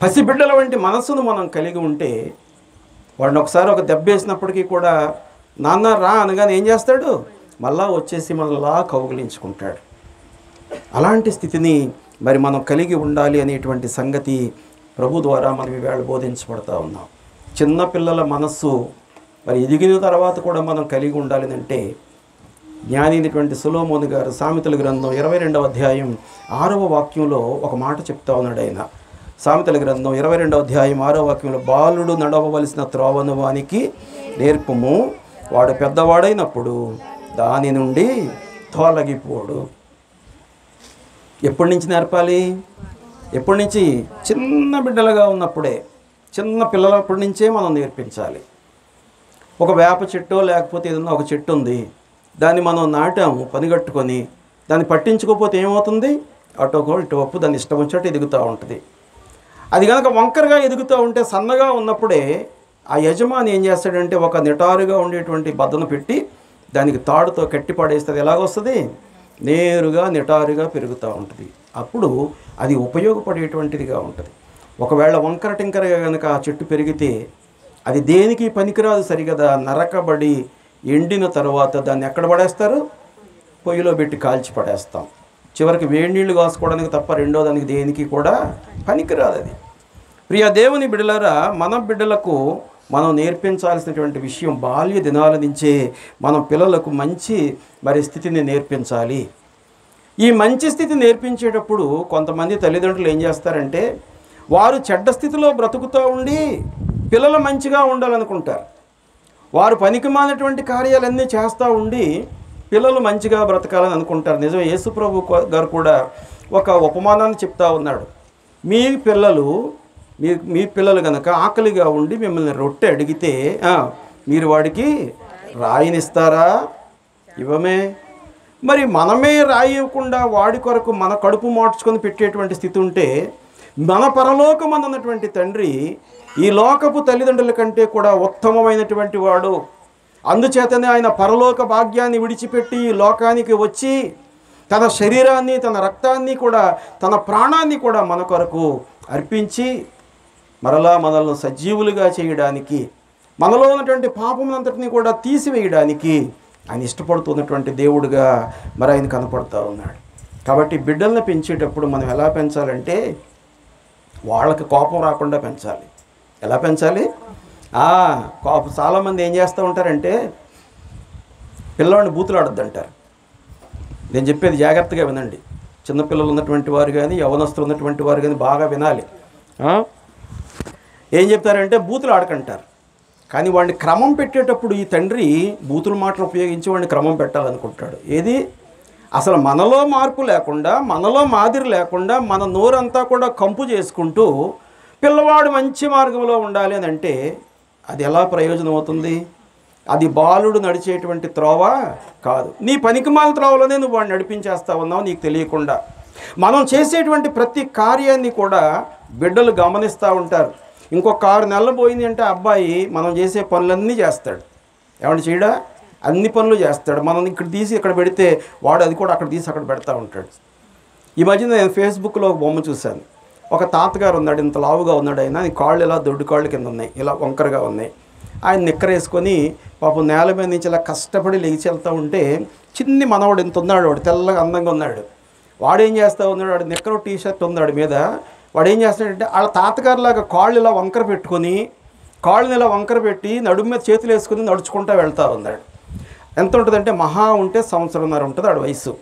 పసిబిడ్డల వంటి మనస్సును మనం కలిగి ఉంటే, వాడిని ఒకసారి ఒక దెబ్బ వేసినప్పటికీ కూడా నాన్న రా అనగానే ఏం చేస్తాడు, మళ్ళా వచ్చేసి మనలా కౌగిలించుకుంటాడు. అలాంటి స్థితిని మరి మనం కలిగి ఉండాలి అనేటువంటి సంగతి ప్రభు ద్వారా మనం ఈవేళ బోధించబడతా ఉన్నాం. చిన్న పిల్లల మనస్సు మరి ఎదిగిన తర్వాత కూడా మనం కలిగి ఉండాలి అంటే, జ్ఞాని అయినటువంటి సొలొమోను గారు సామెతల గ్రంథం 22వ అధ్యాయం 6వ వాక్యంలో ఒక మాట చెప్తా ఉన్నాడు. ఆయన సామెతల గ్రంథం 22వ అధ్యాయం 6వ వాక్యంలో, బాలుడు నడవవలసిన త్రోవను వానికి నేర్పుము, వాడు పెద్దవాడైనప్పుడు దాని నుండి తొలగిపోడు. ఎప్పటి నుంచి నేర్పాలి? ఎప్పటి నుంచి? చిన్న బిడ్డలుగా ఉన్నప్పుడే, చిన్న పిల్లలప్పటి నుంచే మనం నేర్పించాలి. ఒక వేప చెట్టు లేకపోతే ఏదన్నా ఒక చెట్టు ఉంది, దాన్ని మనం నాటాము పనిగట్టుకొని, దాన్ని పట్టించుకోకపోతే ఏమవుతుంది, అటోకో ఇటువప్పు దాన్ని ఇష్టం వచ్చినట్టు ఎదుగుతూ ఉంటుంది. అది కనుక వంకరగా ఎదుగుతూ ఉంటే, సన్నగా ఉన్నప్పుడే ఆ యజమాని ఏం చేస్తాడంటే ఒక నిటారుగా ఉండేటువంటి బద్దను పెట్టి దానికి తాడుతో కట్టి పడేస్తుంది. ఎలాగొస్తుంది? నేరుగా నిటారుగా పెరుగుతూ ఉంటుంది. అప్పుడు అది ఉపయోగపడేటువంటిదిగా ఉంటుంది. ఒకవేళ వంకర టింకరగా కనుక ఆ చెట్టు పెరిగితే అది దేనికి పనికిరాదు, సరిగదా నరకబడి ఎండిన తర్వాత దాన్ని ఎక్కడ పడేస్తారు? పొయ్యిలో పెట్టి కాల్చి పడేస్తాం. చివరికి వేడి నీళ్లు కాసుకోవడానికి తప్ప రెండో దానికి దేనికి కూడా పనికిరాదు అది. ప్రియ దేవుని బిడ్డలారా, మన బిడ్డలకు మనం నేర్పించాల్సినటువంటి విషయం, బాల్య దినాల నుంచే మనం పిల్లలకు మంచి మరి స్థితిని నేర్పించాలి. ఈ మంచి స్థితి నేర్పించేటప్పుడు కొంతమంది తల్లిదండ్రులు ఏం చేస్తారంటే, వారు చెడ్డ స్థితిలో బ్రతుకుతూ ఉండి పిల్లలు మంచిగా ఉండాలనుకుంటారు. వారు పనికిమాలినటువంటి కార్యాలన్నీ చేస్తూ ఉండి పిల్లలు మంచిగా బ్రతకాలని అనుకుంటారు. నిజమే, యేసుప్రభు గారు కూడా ఒక ఉపమానాన్ని చెప్తా ఉన్నాడు. మీ పిల్లలు కనుక ఆకలిగా ఉండి మిమ్మల్ని రొట్టె అడిగితే మీరు వాడికి రాయినిస్తారా? ఇవ్వమే. మరి మనమే రాయి ఇవ్వకుండా వాడి కొరకు మన కడుపు మార్చుకొని పెట్టేటువంటి స్థితి ఉంటే, మన పరలోకమందున్నటువంటి తండ్రి ఈ లోకపు తల్లిదండ్రుల కంటే కూడా ఉత్తమమైనటువంటి వాడు. అందుచేతనే ఆయన పరలోక భాగ్యాన్ని విడిచిపెట్టి ఈ లోకానికి వచ్చి తన శరీరాన్ని, తన రక్తాన్ని కూడా, తన ప్రాణాన్ని కూడా మన కొరకు అర్పించి మరలా మనల్ని సజీవులుగా చేయడానికి, మనలో ఉన్నటువంటి పాపమునంతటిని కూడా తీసివేయడానికి ఆయన ఇష్టపడుతున్నటువంటి దేవుడుగా మరి ఆయన కనపడుతూ ఉన్నాడు. కాబట్టి బిడ్డల్ని పెంచేటప్పుడు మనం ఎలా పెంచాలంటే, వాళ్ళకి కోపం రాకుండా పెంచాలి. ఎలా పెంచాలి? కోపం. చాలామంది ఏం చేస్తూ ఉంటారంటే, పిల్లవాడిని బూతులు ఆడొద్దంటారు. నేను చెప్పేది జాగ్రత్తగా వినండి. చిన్నపిల్లలు ఉన్నటువంటి వారు కానీ, యవనస్తులు ఉన్నటువంటి వారు కానీ బాగా వినాలి. ఏం చెప్తారంటే బూతులు ఆడకంటారు. కానీ వాడిని క్రమం పెట్టేటప్పుడు ఈ తండ్రి బూతుల మాటలు ఉపయోగించి వాడిని క్రమం పెట్టాలనుకుంటాడు. ఏది? అసలు మనలో మార్పు లేకుండా, మనలో మాదిరి లేకుండా మన నోరంతా కూడా కంపు చేసుకుంటూ పిల్లవాడు మంచి మార్గంలో ఉండాలి అని అంటే అది ఎలా ప్రయోజనం అవుతుంది? అది బాలుడు నడిచేటువంటి త్రోవ కాదు. నీ పనికిమాల త్రోవలోనే నువ్వు వాడిని నడిపించేస్తా ఉన్నావు నీకు తెలియకుండా. మనం చేసేటువంటి ప్రతి కార్యాన్ని కూడా బిడ్డలు గమనిస్తూ ఉంటారు. ఇంకొక 6 నెలలు పోయింది అంటే అబ్బాయి మనం చేసే పనులన్నీ చేస్తాడు. ఏమంటే చేయడా? అన్ని పనులు చేస్తాడు. మనం ఇక్కడ తీసి ఇక్కడ పెడితే వాడు అది కూడా అక్కడ తీసి అక్కడ పెడతా ఉంటాడు. ఈ మధ్యన నేను ఫేస్బుక్లో ఒక బొమ్మ చూశాను. ఒక తాతగారు ఉన్నాడు, ఇంత లావుగా ఉన్నాడు. ఆయన కాళ్ళు ఇలా దొడ్డు కాళ్ళు కింద ఉన్నాయి, ఇలా వంకరగా ఉన్నాయి. ఆయన నిక్కరేసుకొని పాపం నేల మీద నుంచి ఇలా కష్టపడి లేచి వెళ్తూ ఉంటే చిన్ని మనవాడు ఇంత ఉన్నాడు, వాడు తెల్లగా అందంగా ఉన్నాడు. వాడు ఏం చేస్తూ ఉన్నాడు, వాడు నిక్కరు టీషర్ట్ ఉన్నాడు మీద. వాడు ఏం చేస్తాడంటే వాళ్ళ తాతగారులాగా కాళ్ళు ఇలా వంకర పెట్టుకొని, కాళ్ళని ఇలా వంకర పెట్టి నడుము మీద చేతులు వేసుకొని నడుచుకుంటూ వెళ్తూ ఉన్నాడు. ఎంత ఉంటుందంటే మహా ఉంటే 1.5 సంవత్సరం ఉంటుంది వాడి వయసు.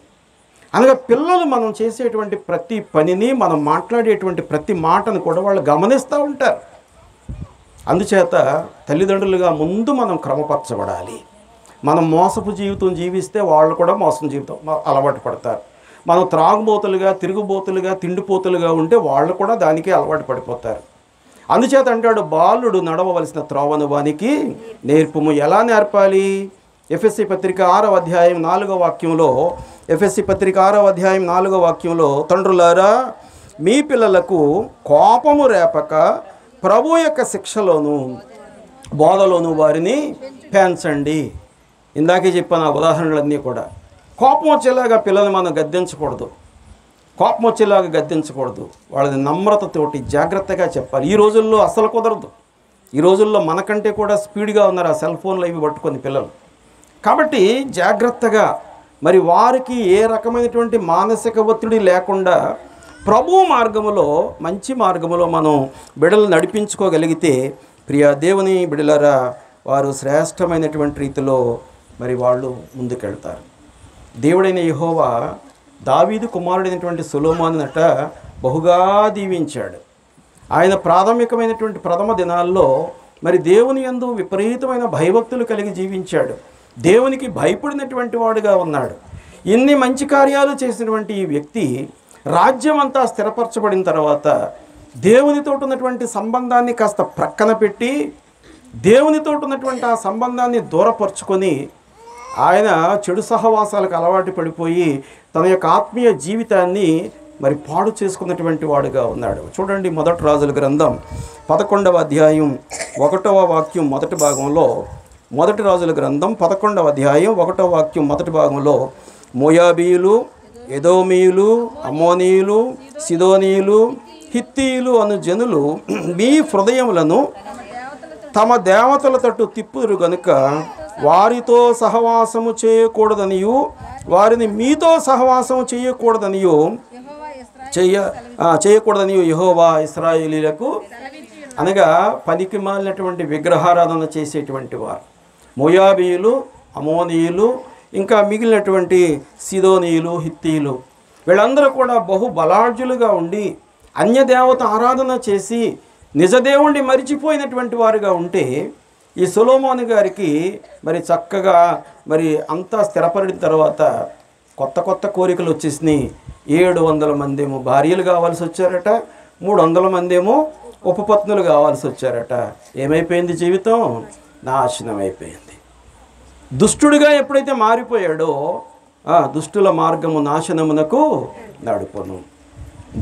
అనగా పిల్లలు మనం చేసేటువంటి ప్రతి పనిని, మనం మాట్లాడేటువంటి ప్రతి మాటను కూడా వాళ్ళు గమనిస్తూ ఉంటారు. అందుచేత తల్లిదండ్రులుగా ముందు మనం క్రమపరచబడాలి. మనం మోసపు జీవితం జీవిస్తే వాళ్ళు కూడా మోసం జీవితం అలవాటు పడతారు. మనం త్రాగుబోతులుగా, తిరుగుబోతులుగా, తిండిపోతులుగా ఉంటే వాళ్ళు కూడా దానికే అలవాటు పడిపోతారు. అందుచేత అంటాడు, బాలుడు నడవవలసిన త్రోవను వానికి నేర్పుము. ఎలా నేర్పాలి? ఎఫెసీ పత్రిక 6వ అధ్యాయం 4వ వాక్యంలో, ఎఫెసీ పత్రిక 6వ అధ్యాయం 4వ వాక్యంలో, తండ్రులారా మీ పిల్లలకు కోపము రేపక ప్రభు యొక్క శిక్షలోను బోధలోను వారిని పెంచండి. ఇందాకే చెప్పాను ఆ ఉదాహరణలన్నీ కూడా. కోపం వచ్చేలాగా పిల్లల్ని మనం గద్దించకూడదు. కోపం వచ్చేలాగా గద్దించకూడదు. వాళ్ళని నమ్రతతోటి జాగ్రత్తగా చెప్పాలి. ఈ రోజుల్లో అసలు కుదరదు. ఈ రోజుల్లో మనకంటే కూడా స్పీడ్గా ఉన్నారు ఆ సెల్ ఫోన్లు ఇవి పట్టుకొని పిల్లలు. కాబట్టి జాగ్రత్తగా, మరి వారికి ఏ రకమైనటువంటి మానసిక ఒత్తిడి లేకుండా ప్రభు మార్గములో, మంచి మార్గములో మనం బిడ్డలు నడిపించుకోగలిగితే, ప్రియ దేవుని బిడ్డలారా, వారు శ్రేష్టమైనటువంటి రీతిలో మరి వాళ్ళు ముందుకెళ్తారు. దేవుడైన యెహోవా దావీదు కుమారుడైనటువంటి సొలొమోనునట బహుగా దీవించాడు. ఆయన ప్రాథమికమైనటువంటి ప్రథమ దినాల్లో మరి దేవుని యందు విపరీతమైన భయభక్తులు కలిగి జీవించాడు. దేవునికి భయపడినటువంటి వాడుగా ఉన్నాడు. ఇన్ని మంచి కార్యాలు చేసినటువంటి ఈ వ్యక్తి రాజ్యం అంతా స్థిరపరచబడిన తర్వాత దేవునితో ఉన్నటువంటి సంబంధాన్ని కాస్త ప్రక్కన పెట్టి, దేవునితో ఉన్నటువంటి ఆ సంబంధాన్ని దూరపరుచుకొని ఆయన చెడు సహవాసాలకు అలవాటు పడిపోయి తన యొక్క ఆత్మీయ జీవితాన్ని మరి పాడు చేసుకున్నటువంటి వాడుగా ఉన్నాడు. చూడండి, మొదటి రాజుల గ్రంథం 11వ అధ్యాయం 1వ వాక్యం మొదటి భాగంలో, మొదటి రాజుల గ్రంథం 11వ అధ్యాయం 1వ వాక్యం మొదటి భాగంలో, మోయాబీయులు, ఎదోమీయులు, అమ్మోనీయులు, సిదోనీయులు, హిత్తీయులు అను జనులు మీ హృదయములను తమ దేవతల తట్టు తిప్పుదురు గనుక వారితో సహవాసము చేయకూడదనియు, వారిని మీతో సహవాసము చేయకూడదనియు చేయకూడదనియు యెహోవా ఇశ్రాయేలీయులకు, అనగా పనికి మాలినటువంటి విగ్రహారాధన చేసేటువంటి వారు మోయాబీయులు, అమోనీయులు, ఇంకా మిగిలినటువంటి సిదోనీయులు, హిత్తీయులు, వీళ్ళందరూ కూడా బహు బలాఢ్యులుగా ఉండి అన్యదేవత ఆరాధన చేసి నిజదేవుణ్ణి మరిచిపోయినటువంటి వారుగా ఉంటే, ఈ సొలొమోను గారికి మరి చక్కగా మరి అంతా స్థిరపడిన తర్వాత కొత్త కొత్త కోరికలు వచ్చేసినాయి. 700 మంది ఏమో భార్యలు కావాల్సి వచ్చారట, 300 మంది ఏమో ఉపపత్నులు కావాల్సి వచ్చారట. ఏమైపోయింది? జీవితం నాశనం అయిపోయింది. దుష్టుడిగా ఎప్పుడైతే మారిపోయాడో, దుష్టుల మార్గము నాశనమునకు నడుపును.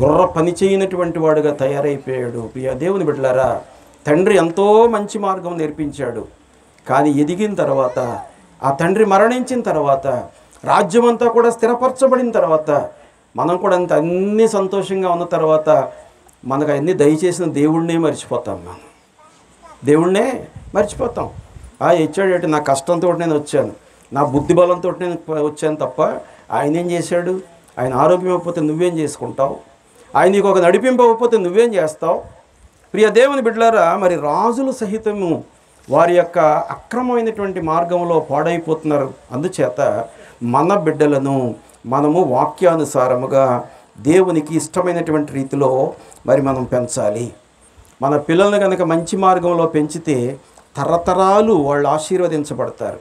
బుర్ర పని చేయనటువంటి వాడుగా తయారైపోయాడు. ప్రియ దేవుని బిడ్డలారా, తండ్రి ఎంతో మంచి మార్గం నేర్పించాడు. కానీ ఎదిగిన తర్వాత, ఆ తండ్రి మరణించిన తర్వాత, రాజ్యమంతా కూడా స్థిరపరచబడిన తర్వాత, మనం కూడా అంత అన్నీ సంతోషంగా ఉన్న తర్వాత మనకు అన్నీ దయచేసిన దేవుణ్ణే మర్చిపోతాం. మనం దేవుణ్ణే మర్చిపోతాం. ఇచ్చాడేంటి, నా కష్టంతో నేను వచ్చాను, నా బుద్ధి బలంతో నేను వచ్చాను తప్ప ఆయన ఏం చేశాడు? ఆయన ఆరోగ్యం ఇవ్వకపోతే నువ్వేం చేసుకుంటావు? ఆయన నీకు ఒక నడిపింపకపోతే నువ్వేం చేస్తావు? ప్రియ దేవుని బిడ్డలారా, మరి రాజులు సహితము వారి యొక్క అక్రమమైనటువంటి మార్గంలో పాడైపోతున్నారు. అందుచేత మన బిడ్డలను మనము వాక్యానుసారముగా దేవునికి ఇష్టమైనటువంటి రీతిలో మరి మనం పెంచాలి. మన పిల్లల్ని కనుక మంచి మార్గంలో పెంచితే తరతరాలు వాళ్ళు ఆశీర్వదించబడతారు.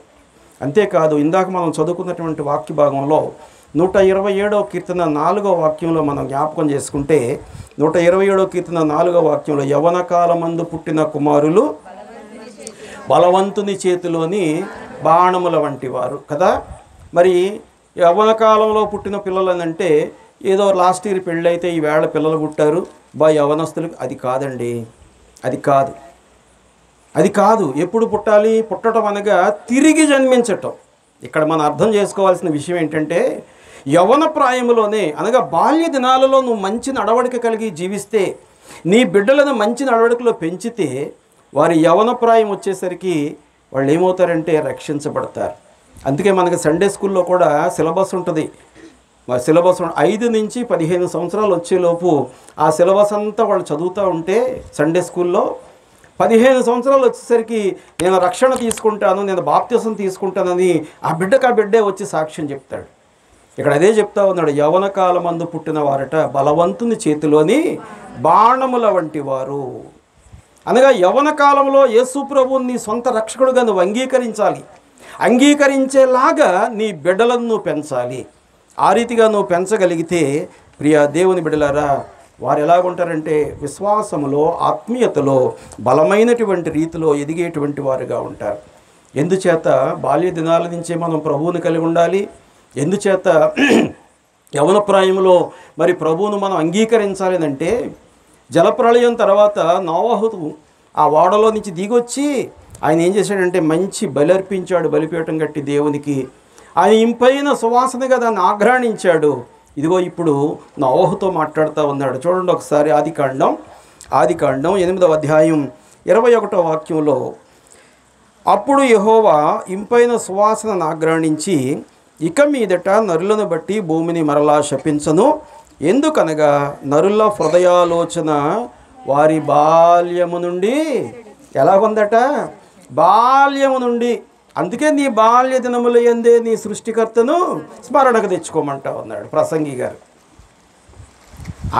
అంతేకాదు, ఇందాక మనం చదువుకున్నటువంటి వాక్య భాగంలో 127వ కీర్తన 4వ వాక్యంలో మనం జ్ఞాపకం చేసుకుంటే, 127వ కీర్తన 4వ వాక్యంలో, యవన కాలమందు పుట్టిన కుమారులు బలవంతుని చేతిలోని బాణముల వంటి వారు కదా. మరి యవ్వన కాలంలో పుట్టిన పిల్లలనంటే ఏదో లాస్ట్ ఇయర్ పెళ్ళైతే ఈవేళ పిల్లలు పుట్టారు యవనస్తులకు, అది కాదండి. అది కాదు. ఎప్పుడు పుట్టాలి? పుట్టడం అనగా తిరిగి జన్మించటం. ఇక్కడ మనం అర్థం చేసుకోవాల్సిన విషయం ఏంటంటే, యవ్వన ప్రాయములోనే, అనగా బాల్య దినాలలో నువ్వు మంచి నడవడిక కలిగి జీవిస్తే, నీ బిడ్డలను మంచి నడవడికలో పెంచితే, వారి యవ్వన ప్రాయం వచ్చేసరికి వాళ్ళు ఏమవుతారంటే రక్షించబడతారు. అందుకే మనకి సండే స్కూల్లో కూడా సిలబస్ ఉంటుంది. సిలబస్ 5 నుంచి 15 సంవత్సరాలు వచ్చేలోపు ఆ సిలబస్ అంతా వాళ్ళు చదువుతూ ఉంటే సండే స్కూల్లో 15 సంవత్సరాలు వచ్చేసరికి నేను రక్షణ తీసుకుంటాను, నేను బాప్తిసం తీసుకుంటానని ఆ బిడ్డే వచ్చి సాక్ష్యం చెప్తాడు. ఇక్కడ అదే చెప్తా ఉన్నాడు, యవన కాలమందు పుట్టిన వారట బలవంతుని చేతిలోని బాణముల వంటి వారు. అనగా యవన కాలంలో యేసు ప్రభువుని నీ సొంత రక్షకుడుగా నువ్వు అంగీకరించాలి. అంగీకరించేలాగా నీ బిడ్డలను నువ్వు పెంచాలి. ఆ రీతిగా నువ్వు పెంచగలిగితే ప్రియ దేవుని బిడ్డలారా, వారు ఎలాగుంటారంటే విశ్వాసములో, ఆత్మీయతలో బలమైనటువంటి రీతిలో ఎదిగేటువంటి వారుగా ఉంటారు. ఎందుచేత బాల్య దినాల నుంచే మనం ప్రభువుని కలిగి ఉండాలి. ఎందుచేత యవన ప్రాయంలో మరి ప్రభువును మనం అంగీకరించాలి అంటే, జలప్రళయం తర్వాత నోవహు ఆ ఓడలో నుంచి దిగొచ్చి ఆయన ఏం చేశాడంటే మంచి బలి అర్పించాడు, బలిపీఠం కట్టి దేవునికి. ఆయన ఇంపైన సువాసనగా దాన్ని ఆఘ్రాణించాడు. ఇదిగో ఇప్పుడు నోవహుతో మాట్లాడుతూ ఉన్నాడు. చూడండి ఒకసారి ఆదికాండం 8వ అధ్యాయం 21వ వాక్యంలో, అప్పుడు యెహోవా ఇంపైన సువాసనను ఆఘ్రాణించి, ఇక మీదట నరులను బట్టి భూమిని మరలా శపించను, ఎందుకనగా నరుల హృదయాలోచన వారి బాల్యము నుండి ఎలాగుందట, బాల్యము నుండి. అందుకే నీ బాల్య దినముల యందే నీ సృష్టికర్తను స్మరణకు తెచ్చుకోమంటా ఉన్నాడు ప్రసంగి గారు.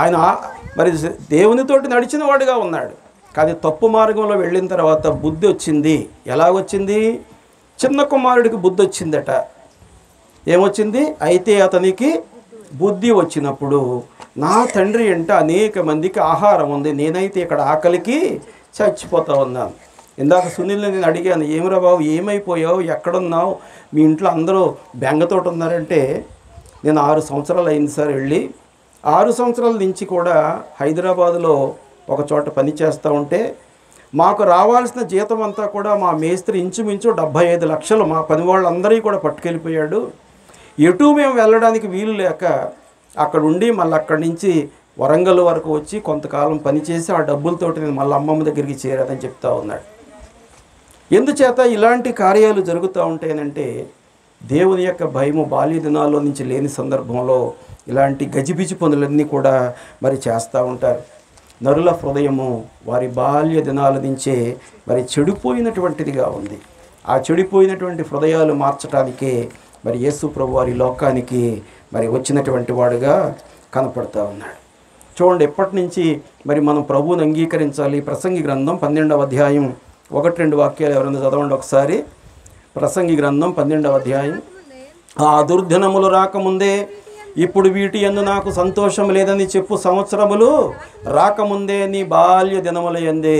ఆయన మరి దేవునితోటి నడిచిన వాడుగా ఉన్నాడు, కానీ తప్పు మార్గంలో వెళ్ళిన తర్వాత బుద్ధి వచ్చింది. ఎలాగొచ్చింది? చిన్న కుమారుడికి బుద్ధి వచ్చిందట. ఏమొచ్చింది? అయితే అతనికి బుద్ధి వచ్చినప్పుడు, నా తండ్రి అంటే అనేక మందికి ఆహారం ఉంది, నేనైతే ఇక్కడ ఆకలికి చచ్చిపోతా ఉన్నాను. ఇందాక సునీల్ని నేను అడిగాను, ఏమిరా బాబు ఏమైపోయావు, ఎక్కడున్నావు, మీ ఇంట్లో అందరూ బెంగతోటి ఉన్నారంటే, నేను 6 సంవత్సరాలు అయింది సార్ వెళ్ళి. 6 సంవత్సరాల నుంచి కూడా హైదరాబాదులో ఒక చోట పని చేస్తూ ఉంటే, మాకు రావాల్సిన జీతం అంతా కూడా మా మేస్త్రి ఇంచుమించు 75 లక్షలు మా పని వాళ్ళందరికీ కూడా పట్టుకెళ్ళిపోయాడు. ఎటు మేము వెళ్ళడానికి వీలు లేక అక్కడ ఉండి మళ్ళీ అక్కడి నుంచి వరంగల్ వరకు వచ్చి కొంతకాలం పనిచేసి ఆ డబ్బులతోటి నేను మళ్ళీ అమ్మమ్మ దగ్గరికి చేరాదని చెప్తా ఉన్నాడు. ఎందుచేత ఇలాంటి కార్యాలు జరుగుతూ ఉంటాయనంటే, దేవుని యొక్క భయము బాల్య దినాల్లో నుంచి లేని సందర్భంలో ఇలాంటి గజిబిజి పనులన్నీ కూడా మరి చేస్తూ ఉంటారు. నరుల హృదయము వారి బాల్య దినాల నుంచే మరి చెడిపోయినటువంటిదిగా ఉంది. ఆ చెడిపోయినటువంటి హృదయాలు మార్చడానికే మరి యేసు ప్రభు వారి లోకానికి మరి వచ్చినటువంటి వాడుగా కనపడుతూ ఉన్నాడు. చూడండి, ఎప్పటి నుంచి మరి మనం ప్రభువుని అంగీకరించాలి. ప్రసంగి గ్రంథం 12వ అధ్యాయం 1-2 వాక్యాలు ఎవరైనా చదవండి ఒకసారి. ప్రసంగి గ్రంథం 12వ అధ్యాయం. ఆ దుర్దినములు రాకముందే, ఇప్పుడు వీటి యందు నాకు సంతోషం లేదని చెప్పు సంవత్సరములు రాకముందే నీ బాల్య దినముల యందే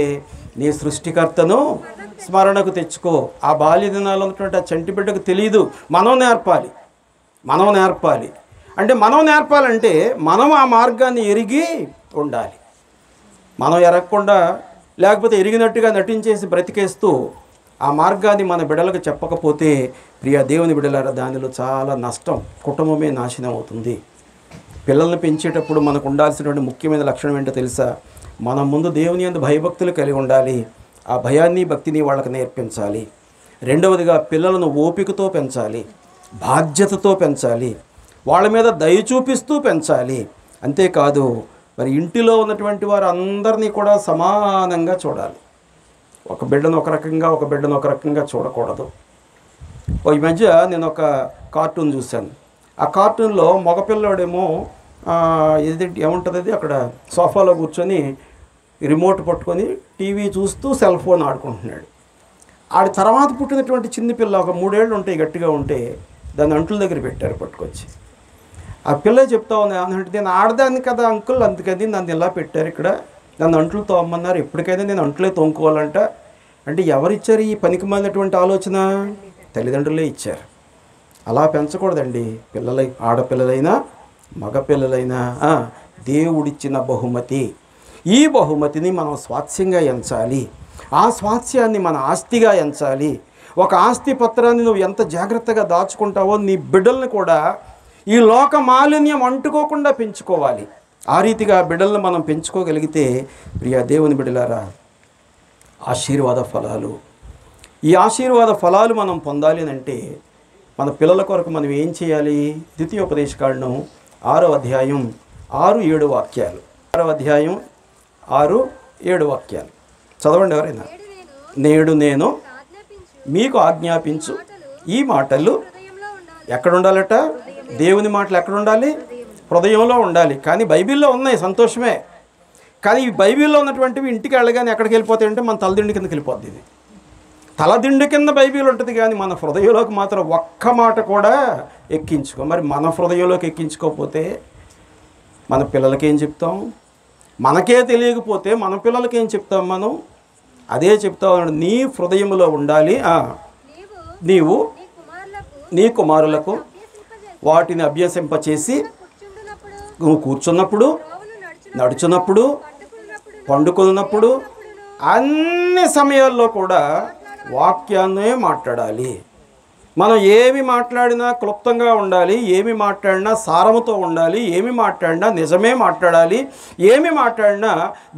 నీ సృష్టికర్తను స్మరణకు తెచ్చుకో. ఆ బాల్య దినాలు ఉన్నటువంటి ఆ చంటి బిడ్డకు తెలియదు. మనం నేర్పాలి అంటే, మనం నేర్పాలంటే మనం ఆ మార్గాన్ని ఎరిగి ఉండాలి. మనం ఎరగకుండా లేకపోతే ఎరిగినట్టుగా నటించేసి బ్రతికేస్తూ ఆ మార్గాన్ని మన బిడ్డలకు చెప్పకపోతే, ప్రియ దేవుని బిడ్డలారా, దానిలో చాలా నష్టం, కుటుంబమే నాశనం అవుతుంది. పిల్లల్ని పెంచేటప్పుడు మనకు ఉండాల్సినటువంటి ముఖ్యమైన లక్షణం ఏంటో తెలుసా? మనం ముందు దేవుని యందు భయభక్తులు కలిగి ఉండాలి. ఆ భయాన్ని, భక్తిని వాళ్ళకి నేర్పించాలి. రెండవదిగా పిల్లలను ఓపికతో పెంచాలి, బాధ్యతతో పెంచాలి, వాళ్ళ మీద దయ చూపిస్తూ పెంచాలి. అంతేకాదు మరి ఇంటిలో ఉన్నటువంటి వారు అందరినీ కూడా సమానంగా చూడాలి. ఒక బిడ్డను ఒక రకంగా చూడకూడదు. ఈ మధ్య నేను ఒక కార్టూన్ చూశాను. ఆ కార్టూన్లో మగపిల్లాడేమో ఏముంటుంది అది, అక్కడ సోఫాలో కూర్చొని రిమోట్ పట్టుకొని టీవీ చూస్తూ సెల్ ఫోన్ ఆడుకుంటున్నాడు. ఆడి తర్వాత పుట్టినటువంటి చిన్న పిల్ల ఒక 3 ఏళ్ళు ఉంటాయి, గట్టిగా ఉంటే, దాన్ని అంటుల దగ్గర పెట్టారు పట్టుకొచ్చి. ఆ పిల్ల చెప్తా ఉంది, అంటే నేను ఆడదాన్ని కదా అంకుల్, అందుకని నన్ను ఇలా పెట్టారు ఇక్కడ, నన్ను అంట్లు తోమన్నారు, ఎప్పటికైనా నేను అంట్లే తోముకోవాలంట. అంటే ఎవరిచ్చారు ఈ పనికి మాలినటువంటి ఆలోచన? తల్లిదండ్రులే ఇచ్చారు. అలా పెంచకూడదండి. ఆడపిల్లలైనా మగపిల్లలైనా దేవుడిచ్చిన బహుమతి. ఈ బహుమతిని మనం స్వాస్థ్యంగా ఎంచాలి. ఆ స్వాస్థ్యాన్ని మన ఆస్తిగా ఎంచాలి. ఒక ఆస్తి పత్రాన్ని నువ్వు ఎంత జాగ్రత్తగా దాచుకుంటావో, నీ బిడ్డల్ని కూడా ఈ లోక మాలిన్యం అంటుకోకుండా పెంచుకోవాలి. ఆ రీతిగా బిడ్డలను మనం పెంచుకోగలిగితే, ప్రియ దేవుని బిడ్డలారా, ఆశీర్వాద ఫలాలు, ఈ ఆశీర్వాద ఫలాలు మనం పొందాలి అంటే మన పిల్లల కొరకు మనం ఏం చేయాలి? ద్వితీయోపదేశకాండం 6వ అధ్యాయం 6-7 వాక్యాలు. 6వ అధ్యాయం 6-7 వాక్యాలు చదవండి ఎవరైనా. నేడు నేను మీకు ఆజ్ఞాపించు ఈ మాటలు ఎక్కడ ఉండాలట? దేవుని మాటలు ఎక్కడ ఉండాలి? హృదయంలో ఉండాలి. కానీ బైబిల్లో ఉన్నాయి, సంతోషమే. కానీ ఈ బైబిల్లో ఉన్నటువంటివి ఇంటికి వెళ్ళగానే ఎక్కడికి వెళ్ళిపోతాయి అంటే మన తలదిండి కిందకి వెళ్ళిపోద్ది. ఇది తలదిండి కింద బైబిల్ ఉంటుంది, కానీ మన హృదయంలోకి మాత్రం ఒక్క మాట కూడా ఎక్కించుకో. మరి మన హృదయంలోకి ఎక్కించుకోకపోతే మన పిల్లలకి ఏం చెప్తాం? మనకే తెలియకపోతే మన పిల్లలకి ఏం చెప్తాం? మనం అదే చెప్తాం, నీ హృదయంలో ఉండాలి. నీవు నీ కుమారులకు వాటిని అభ్యసింపచేసి నువ్వు కూర్చున్నప్పుడు, నడుచున్నప్పుడు, పండుకున్నప్పుడు, అన్ని సమయాల్లో కూడా వాక్యాన్నే మాట్లాడాలి. మనం ఏమి మాట్లాడినా క్లుప్తంగా ఉండాలి, ఏమి మాట్లాడినా సారముతో ఉండాలి, ఏమి మాట్లాడినా నిజమే మాట్లాడాలి, ఏమి మాట్లాడినా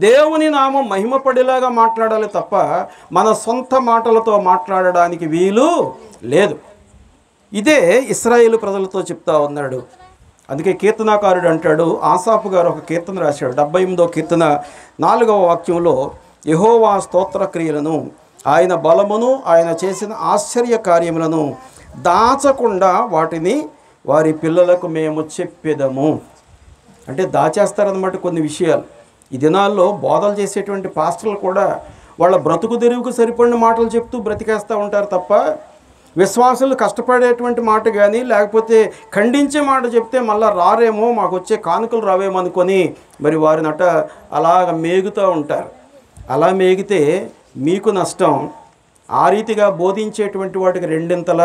దేవుని నామం మహిమపడేలాగా మాట్లాడాలి తప్ప మన సొంత మాటలతో మాట్లాడడానికి వీలు లేదు. ఇదే ఇశ్రాయేలు ప్రజలతో చెప్తా ఉన్నాడు. అందుకే కీర్తనాకారుడు అంటాడు, ఆసాపు గారు ఒక కీర్తన రాశాడు, 78వ కీర్తన 4వ వాక్యంలో, యెహోవా స్తోత్ర క్రియలను, ఆయన బలమును, ఆయన చేసిన ఆశ్చర్య కార్యములను దాచకుండా వాటిని వారి పిల్లలకు మేము చెప్పేదము. అంటే దాచేస్తారన్నమాట కొన్ని విషయాలు. ఈ దినాల్లో బోధలు చేసేటువంటి పాస్టర్లు కూడా వాళ్ళ బ్రతుకు తెరువుకు సరిపడిన మాటలు చెప్తూ బ్రతికేస్తూ ఉంటారు తప్ప విశ్వాసులు కష్టపడేటువంటి మాట కానీ లేకపోతే ఖండించే మాట చెప్తే మళ్ళీ రారేమో, మాకు వచ్చే కానుకలు రావేమో అనుకొని మరి వారినట అలాగ మేగుతూ ఉంటారు. అలా మేగితే మీకు నష్టం, ఆ రీతిగా బోధించేటువంటి వాటికి రెండింతల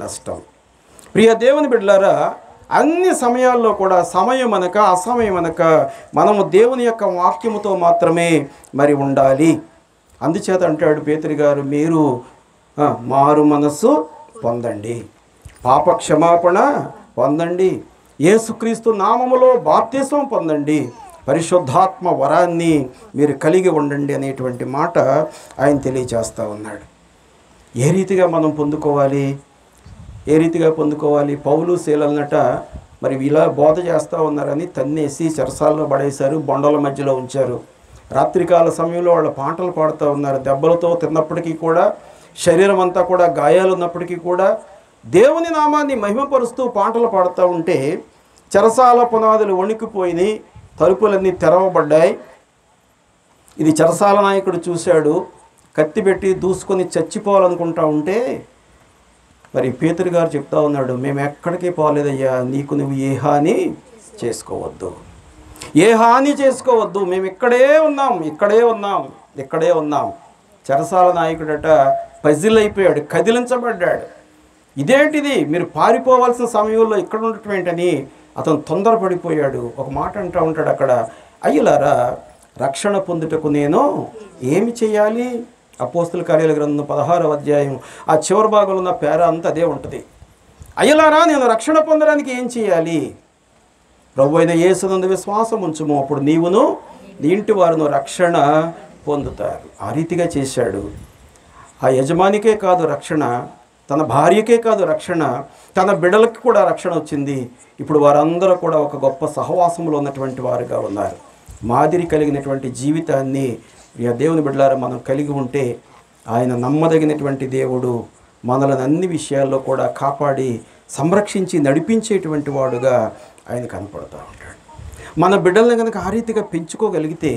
నష్టం. ప్రియ దేవుని బిడ్డలారా, అన్ని సమయాల్లో కూడా సమయం అనక అసమయం అనక మనము దేవుని యొక్క వాక్యముతో మాత్రమే మరి ఉండాలి. అందుచేత అంటాడు పేతురు గారు, మీరు మారు మనస్సు పొందండి, పాప క్షమాపణ పొందండి, యేసుక్రీస్తు నామములో బాప్తిసం పొందండి, పరిశుద్ధాత్మ వరాన్ని మీరు కలిగి ఉండండి అనేటువంటి మాట ఆయన తెలియజేస్తూ ఉన్నాడు. ఏ రీతిగా మనం పొందుకోవాలి? ఏ రీతిగా పొందుకోవాలి? పౌలు శీలనట మరి ఇలా బోధ చేస్తూ ఉన్నారని తన్నేసి చెరసాల్లో పడేశారు, బొండల మధ్యలో ఉంచారు. రాత్రికాల సమయంలో వాళ్ళు పాటలు పాడుతూ ఉన్నారు. దెబ్బలతో తిన్నప్పటికీ కూడా, శరీరం అంతా కూడా గాయాలు ఉన్నప్పటికీ కూడా దేవుని నామాన్ని మహిమపరుస్తూ పాటలు పాడుతూ ఉంటే చెరసాల పునాదులు వణికిపోయినాయి, తలుపులన్నీ తెరవబడ్డాయి. ఇది చెరసాల నాయకుడు చూశాడు, కత్తి పెట్టి దూసుకొని చచ్చిపోవాలనుకుంటా ఉంటే మరి పేతురు గారు చెప్తా ఉన్నాడు, మేము ఎక్కడికి పోలేదయ్యా, నీకు నువ్వు ఏ హాని చేసుకోవద్దు, ఏ హాని చేసుకోవద్దు, మేము ఇక్కడే ఉన్నాం, ఇక్కడే ఉన్నాం, ఇక్కడే ఉన్నాం. చెరసాల నాయకుడట పజిల్ అయిపోయాడు, కదిలించబడ్డాడు. ఇదేంటిది, మీరు పారిపోవాల్సిన సమయంలో ఇక్కడ ఉండటం ఏంటని అతను తొందరపడిపోయాడు. ఒక మాట అంటూ ఉంటాడు అక్కడ, అయ్యలారా రక్షణ పొందుటకు నేను ఏమి చేయాలి? అపోస్తుల కార్యాల గ్రంథం 16వ అధ్యాయం ఆ చివరి భాగంలో ఉన్న పేర అంతా అదే ఉంటుంది. అయ్యలారా నేను రక్షణ పొందడానికి ఏం చేయాలి? ప్రభువైన యేసునందు విశ్వాసం ఉంచుము, అప్పుడు నీవును నీ ఇంటి వారును రక్షణ పొందుతారు. ఆ రీతిగా చేశాడు. ఆ యజమానికే కాదు రక్షణ, తన భార్యకే కాదు రక్షణ, తన బిడ్డలకి కూడా రక్షణ వచ్చింది. ఇప్పుడు వారందరూ కూడా ఒక గొప్ప సహవాసంలో ఉన్నటువంటి వారుగా ఉన్నారు. మాదిరి కలిగినటువంటి జీవితాన్ని దేవుని బిడ్డలారా మనం కలిగి ఉంటే ఆయన నమ్మదగినటువంటి దేవుడు, మనల్ని అన్ని విషయాల్లో కూడా కాపాడి సంరక్షించి నడిపించేటువంటి వాడుగా ఆయన కనపడుతూ ఉంటాడు. మన బిడ్డల్ని కనుక ఆ రీతిగా పెంచుకోగలిగితే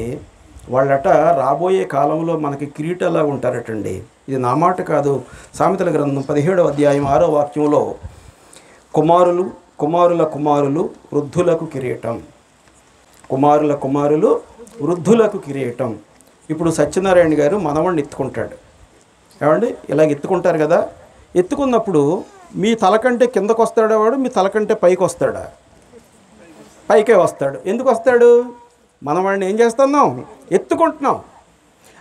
వాళ్ళట రాబోయే కాలంలో మనకి కిరీటంలా ఉంటారటండి. ఇది నా మాట కాదు. సామెతల గ్రంథం 17వ అధ్యాయం 6వ వాక్యంలో, కుమారుల కుమారులు వృద్ధులకు కిరీటం, కుమారుల కుమారులు వృద్ధులకు కిరీటం. ఇప్పుడు సత్యనారాయణ గారు మనవాడిని ఎత్తుకుంటాడు, ఏమండి ఇలాగ ఎత్తుకుంటారు కదా, ఎత్తుకున్నప్పుడు మీ తలకంటే కిందకు వస్తాడా వాడు, మీ తలకంటే పైకి వస్తాడా? పైకే వస్తాడు. ఎందుకు వస్తాడు? మనవాడిని ఏం చేస్తున్నాం? ఎత్తుకుంటున్నాం.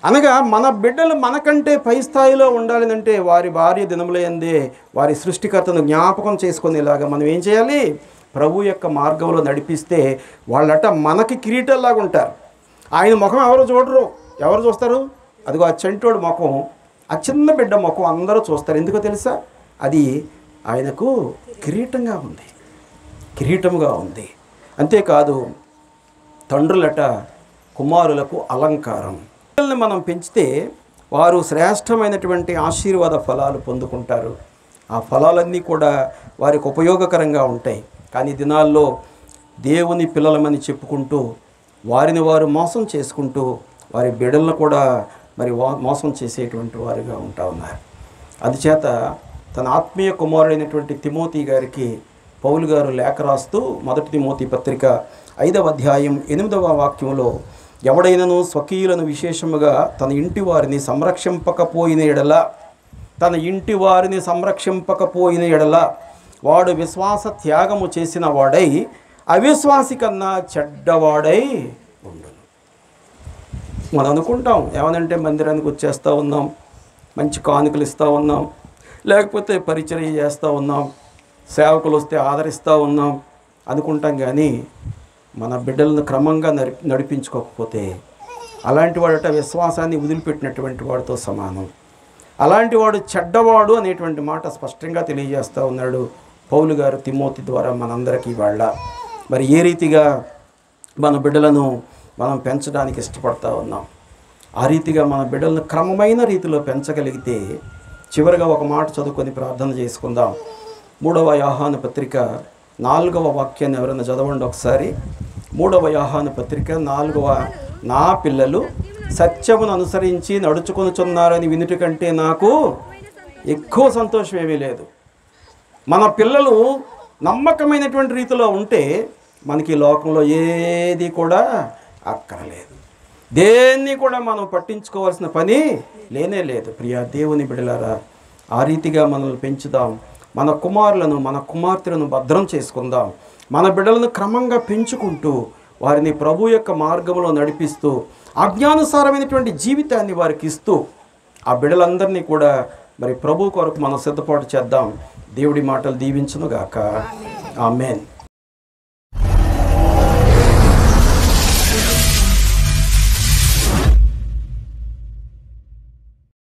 అనగా మన బిడ్డలు మనకంటే పై స్థాయిలో ఉండాలంటే వారి భార్య దినములందే వారి సృష్టికర్తను జ్ఞాపకం చేసుకునేలాగా మనం ఏం చేయాలి? ప్రభు యొక్క మార్గంలో నడిపిస్తే వాళ్ళట మనకి కిరీటంలాగా ఉంటారు. ఆయన ముఖం ఎవరు చూడరు. ఎవరు చూస్తారు? అదిగో ఆ చంటోడు ముఖం, ఆ చిన్న బిడ్డ ముఖం అందరూ చూస్తారు. ఎందుకో తెలుసా? అది ఆయనకు కిరీటంగా ఉంది, కిరీటముగా ఉంది. అంతేకాదు తండ్రులట కుమారులకు అలంకారం. పిల్లల్ని మనం పెంచితే వారు శ్రేష్టమైనటువంటి ఆశీర్వాద ఫలాలు పొందుకుంటారు. ఆ ఫలాలన్నీ కూడా వారికి ఉపయోగకరంగా ఉంటాయి. కానీ ఈ దినాల్లో దేవుని పిల్లలమని చెప్పుకుంటూ వారిని వారు మోసం చేసుకుంటూ వారి బిడ్డలను కూడా మరి మోసం చేసేటువంటి వారుగా ఉంటా ఉన్నారు. అందుచేత తన ఆత్మీయ కుమారుడైనటువంటి తిమోతి గారికి పౌలు గారు లేఖ రాస్తూ 1 తిమోతి పత్రిక 5వ అధ్యాయం 8వ వాక్యంలో, ఎవడైనను స్వకీయులను విశేషముగా తన ఇంటి వారిని సంరక్షింపకపోయిన ఎడల వాడు విశ్వాస త్యాగము చేసిన వాడై అవిశ్వాసి కన్నా చెడ్డవాడై ఉండును. మనం అనుకుంటాం ఏమనంటే మందిరానికి వచ్చేస్తూ ఉన్నాం, మంచి కానుకలు ఇస్తూ ఉన్నాం, లేకపోతే పరిచర్య చేస్తూ ఉన్నాం, సేవకులు వస్తే ఆదరిస్తూ ఉన్నాం అనుకుంటాం. కానీ మన బిడ్డలను క్రమంగా నడిపించుకోకపోతే అలాంటి వాడట విశ్వాసాన్ని వదిలిపెట్టినటువంటి వాడితో సమానం. అలాంటి వాడు చెడ్డవాడు అనేటువంటి మాట స్పష్టంగా తెలియజేస్తూ ఉన్నాడు పౌలు గారు తిమోతి ద్వారా మనందరికీ. వాళ్ళ మరి ఏ రీతిగా మన బిడ్డలను మనం పెంచడానికి ఇష్టపడతా ఉన్నాం, ఆ రీతిగా మన బిడ్డలను క్రమమైన రీతిలో పెంచగలిగితే, చివరిగా ఒక మాట చదువుకొని ప్రార్థన చేసుకుందాం. 3వ యోహాను పత్రిక 4వ వాక్యాన్ని ఎవరైనా చదవండి ఒకసారి. 3వ యోహాను పత్రిక 4వ, నా పిల్లలు సత్యమును అనుసరించి నడుచుకొనుచున్నారని వినుట కంటే నాకు ఎక్కువ సంతోషం ఏమీ లేదు. మన పిల్లలు నమ్మకమైనటువంటి రీతిలో ఉంటే మనకి లోకంలో ఏది కూడా అక్కరలేదు, దేన్ని కూడా మనం పట్టించుకోవాల్సిన పని లేనే లేదు. ప్రియా దేవుని బిడ్డలారా, ఆ రీతిగా మనల్ని పెంచుదాం. మన కుమారులను మన కుమార్తెలను భద్రం చేసుకుందాం. మన బిడ్డలను క్రమంగా పెంచుకుంటూ వారిని ప్రభు యొక్క మార్గంలో నడిపిస్తూ ఆజ్ఞానుసారమైనటువంటి జీవితాన్ని వారికి ఇస్తూ ఆ బిడ్డలందరినీ కూడా మరి ప్రభు కొరకు మనం సిద్ధపాటు చేద్దాం. దేవుడి మాటలు దీవించును గాక. ఆమేన్.